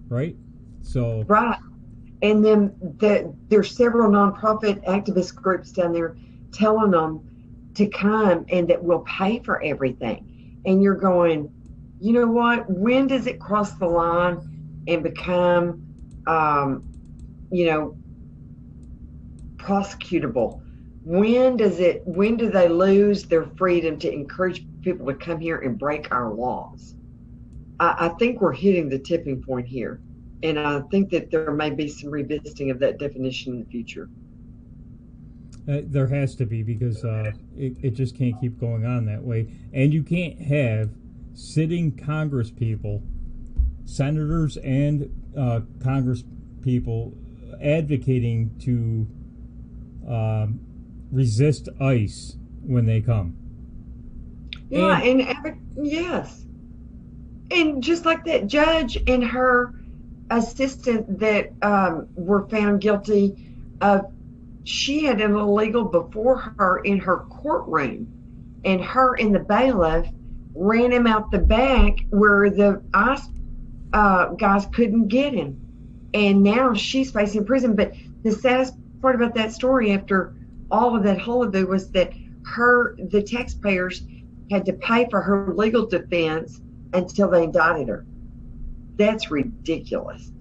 Right? So. Right. And then there's several nonprofit activist groups down there telling them to come and that will pay for everything. And you're going, you know what? When does it cross the line and become, prosecutable? When do they lose their freedom to encourage people to come here and break our laws? I think we're hitting the tipping point here. And I think that there may be some revisiting of that definition in the future. There has to be, because it just can't keep going on that way. And you can't have sitting Congress people, senators and Congress people, advocating to resist ICE when they come. Yeah, yes. And just like that judge and her assistant that were found guilty of, she had an illegal before her in her courtroom, and her and the bailiff ran him out the back where the ICE guys couldn't get him. And now she's facing prison. But the saddest part about that story, after all of that hullabaloo, was that the taxpayers had to pay for her legal defense until they indicted her. That's ridiculous.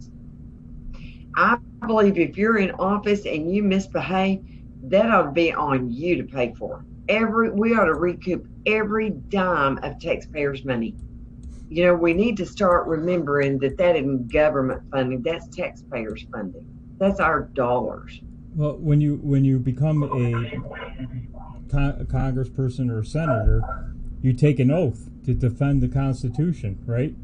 I believe if you're in office and you misbehave, that ought to be on you to pay for. We ought to recoup every dime of taxpayers' money. We need to start remembering that isn't government funding. That's taxpayers' funding. That's our dollars. Well, when you become a congressperson or a senator, you take an oath to defend the Constitution, right?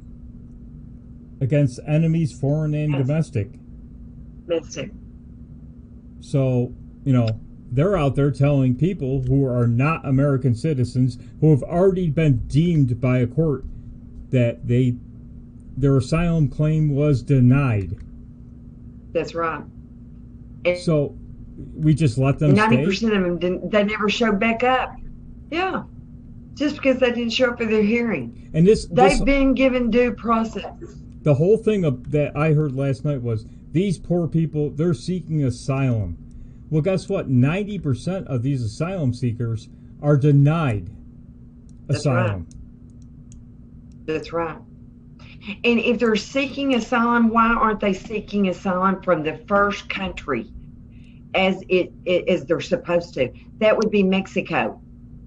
Against enemies, foreign and domestic. Domestic. So, they're out there telling people who are not American citizens, who have already been deemed by a court that their asylum claim was denied. That's right. So we just let them 90% stay? of them didn't. They never showed back up. Yeah. Just because they didn't show up for their hearing. And they've been given due process. The whole thing that I heard last night was these poor people, they're seeking asylum. Well, guess what? 90% of these asylum seekers are denied asylum. That's right. And if they're seeking asylum, why aren't they seeking asylum from the first country as they're supposed to? That would be Mexico.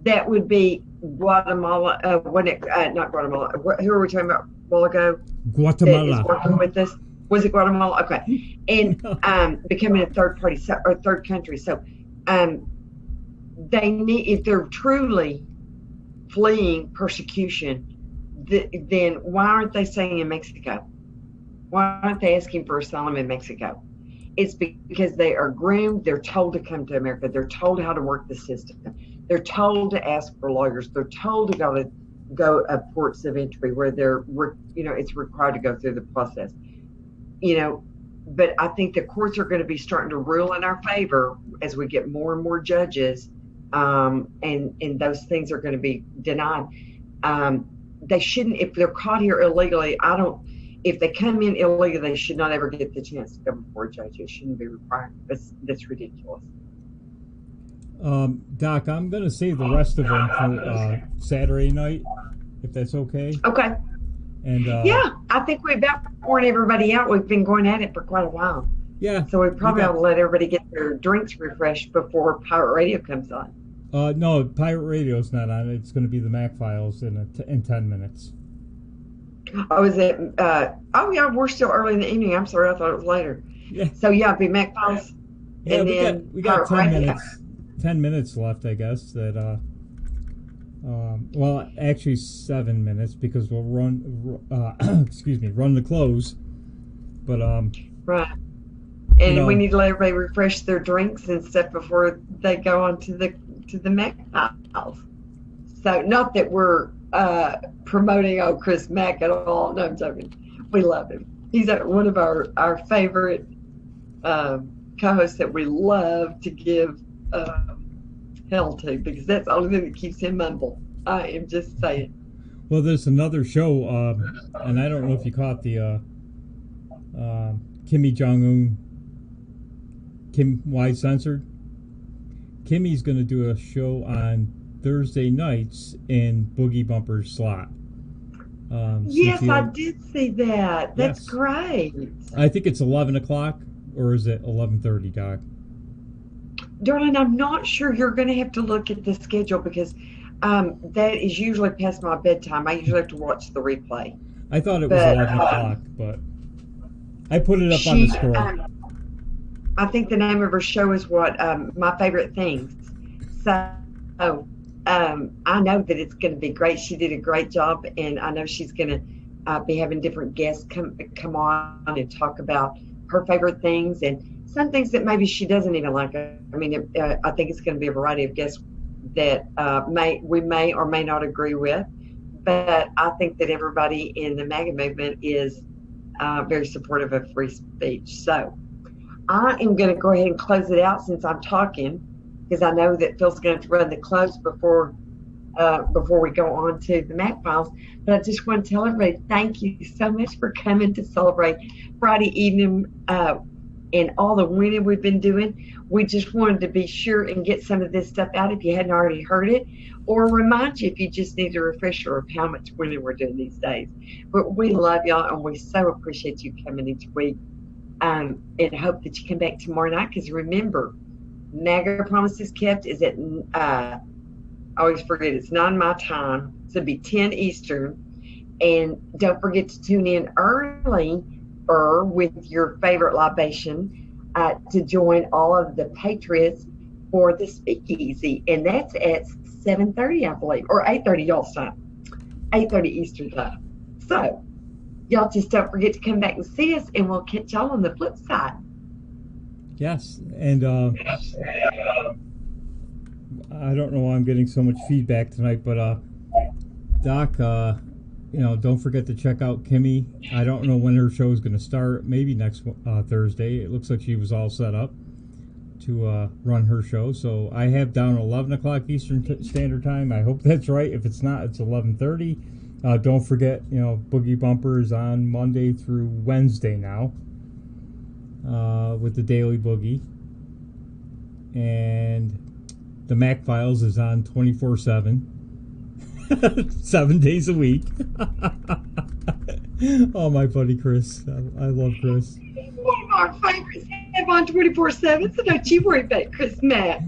That would be Guatemala. Not Guatemala. Who are we talking about a while ago? Guatemala. That is working with us. Was it Guatemala? Okay. And becoming a third country. So they need, if they're truly fleeing persecution, then why aren't they staying in Mexico? Why aren't they asking for asylum in Mexico? It's because they are groomed. They're told to come to America. They're told how to work the system. They're told to ask for lawyers. They're told to go to ports of entry where it's required to go through the process. But I think the courts are going to be starting to rule in our favor as we get more and more judges, and those things are going to be denied. They shouldn't, if they're caught here illegally, if they come in illegally, they should not ever get the chance to go before a judge. It shouldn't be required. That's ridiculous. Doc, I'm going to save the rest of them for Saturday night, if that's okay. Okay. And yeah, I think we're about pouring everybody out. We've been going at it for quite a while. Yeah. So we probably ought to let everybody get their drinks refreshed before Pirate Radio comes on. No, Pirate Radio's not on. It's going to be the Mac Files in 10 minutes. Oh, is it? Oh, yeah, we're still early in the evening. I'm sorry, I thought it was later. Yeah. So, yeah, it'll be Mac Files. Yeah, and we got 10 minutes. 10 minutes left, I guess. That well, actually 7 minutes because we'll run the close. But right. And we need to let everybody refresh their drinks and stuff before they go on to the Mac Files. So, not that we're promoting Chris Mack at all. No, I'm joking. We love him. He's one of our favorite co-hosts that we love to give hell to, because that's the only thing that keeps him humble. I am just saying. Well, there's another show, and I don't know if you caught the Kimmy Jong-un, Kim Wide Censored. Kimmy's going to do a show on Thursday nights in Boogie Bumper's slot. Yes, I did see that. That's great. I think it's 11 o'clock, or is it 11:30, Doc? Darling, I'm not sure. You're going to have to look at the schedule because that is usually past my bedtime. I usually have to watch the replay. I thought it was 11 o'clock, but I put it up on the scroll. I think the name of her show is My Favorite Things. So I know that it's going to be great. She did a great job, and I know she's going to be having different guests come on and talk about her favorite things and some things that maybe she doesn't even like. I mean, I think it's going to be a variety of guests that we may or may not agree with, but I think that everybody in the MAGA movement is very supportive of free speech. So I am going to go ahead and close it out since I'm talking, because I know that Phil's going to run the close before we go on to the Mac Files. But I just want to tell everybody, thank you so much for coming to celebrate Friday evening and all the winning we've been doing. We just wanted to be sure and get some of this stuff out if you hadn't already heard it, or remind you if you just need a refresher of how much winning we're doing these days. But we love y'all, and we so appreciate you coming each week. And hope that you come back tomorrow night, because remember, MAGA Promises Kept is at, I always forget, it's 9 my time, so it'll be 10 Eastern. And don't forget to tune in early with your favorite libation to join all of the Patriots for the Speakeasy. And that's at 7:30, I believe, or 8:30 y'all's time, 8:30 Eastern time. So y'all just don't forget to come back and see us, and we'll catch y'all on the flip side. Yes, and I don't know why I'm getting so much feedback tonight, but Doc, don't forget to check out Kimmy. I don't know when her show is going to start. Maybe next Thursday. It looks like she was all set up to run her show. So I have down 11 o'clock Eastern Standard Time. I hope that's right. If it's not, it's 11:30. Don't forget, Boogie Bumper is on Monday through Wednesday now with the Daily Boogie. And the Mac Files is on 24/7, 7 days a week. Oh, my buddy Chris. I love Chris. One of our favorites have on 24/7, so don't you worry about Chris Matt.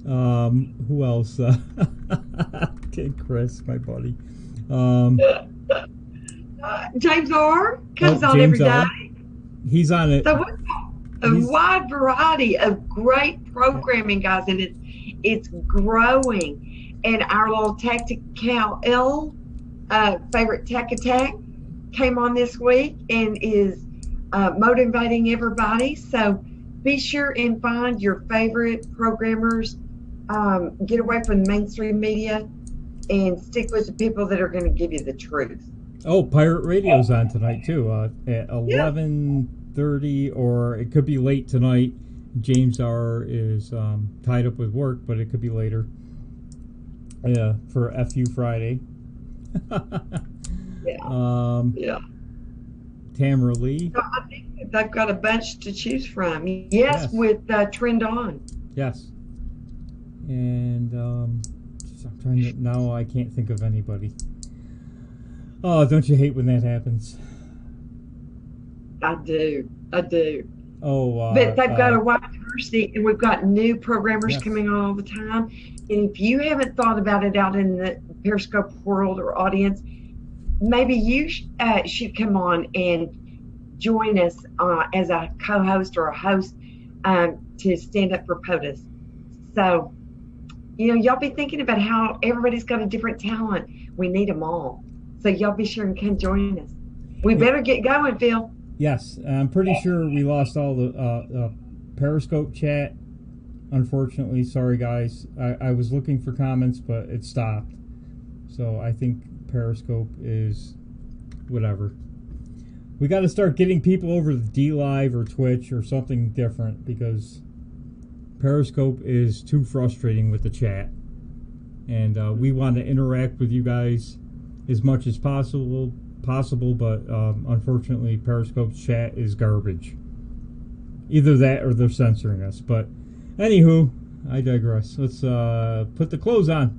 Who else? Okay, Chris, my buddy. James R. comes on every day. He's on it. So a wide variety of great programming, guys, and it's growing. And our little Tactical L favorite Tac Attack came on this week and is motivating everybody. So be sure and find your favorite programmers. Get away from the mainstream media and stick with the people that are going to give you the truth. Oh, Pirate Radio's on tonight too at 11:30, or it could be late tonight. James R. is tied up with work, but it could be later. For FU Friday. Tamara Lee. So I think they've got a bunch to choose from. Yes. With Trend On. Yes. And I'm trying to, now I can't think of anybody. Oh, don't you hate when that happens? I do. Oh, but they've got a wide diversity, and we've got new programmers coming on all the time. And if you haven't thought about it out in the Periscope world or audience, maybe you should come on and join us as a co-host or a host to stand up for POTUS. So, y'all be thinking about how everybody's got a different talent. We need them all. So y'all be sure and come join us. We better get going, Phil. Yes, I'm pretty sure we lost all the Periscope chat. Unfortunately, sorry guys. I was looking for comments, but it stopped. So I think Periscope is whatever. We got to start getting people over to D-Live or Twitch or something different, because Periscope is too frustrating with the chat. And we want to interact with you guys as much as possible, but unfortunately Periscope's chat is garbage. Either that or they're censoring us. But anywho, I digress. Let's put the clothes on.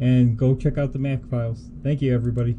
And go check out the Mac Files. Thank you, everybody.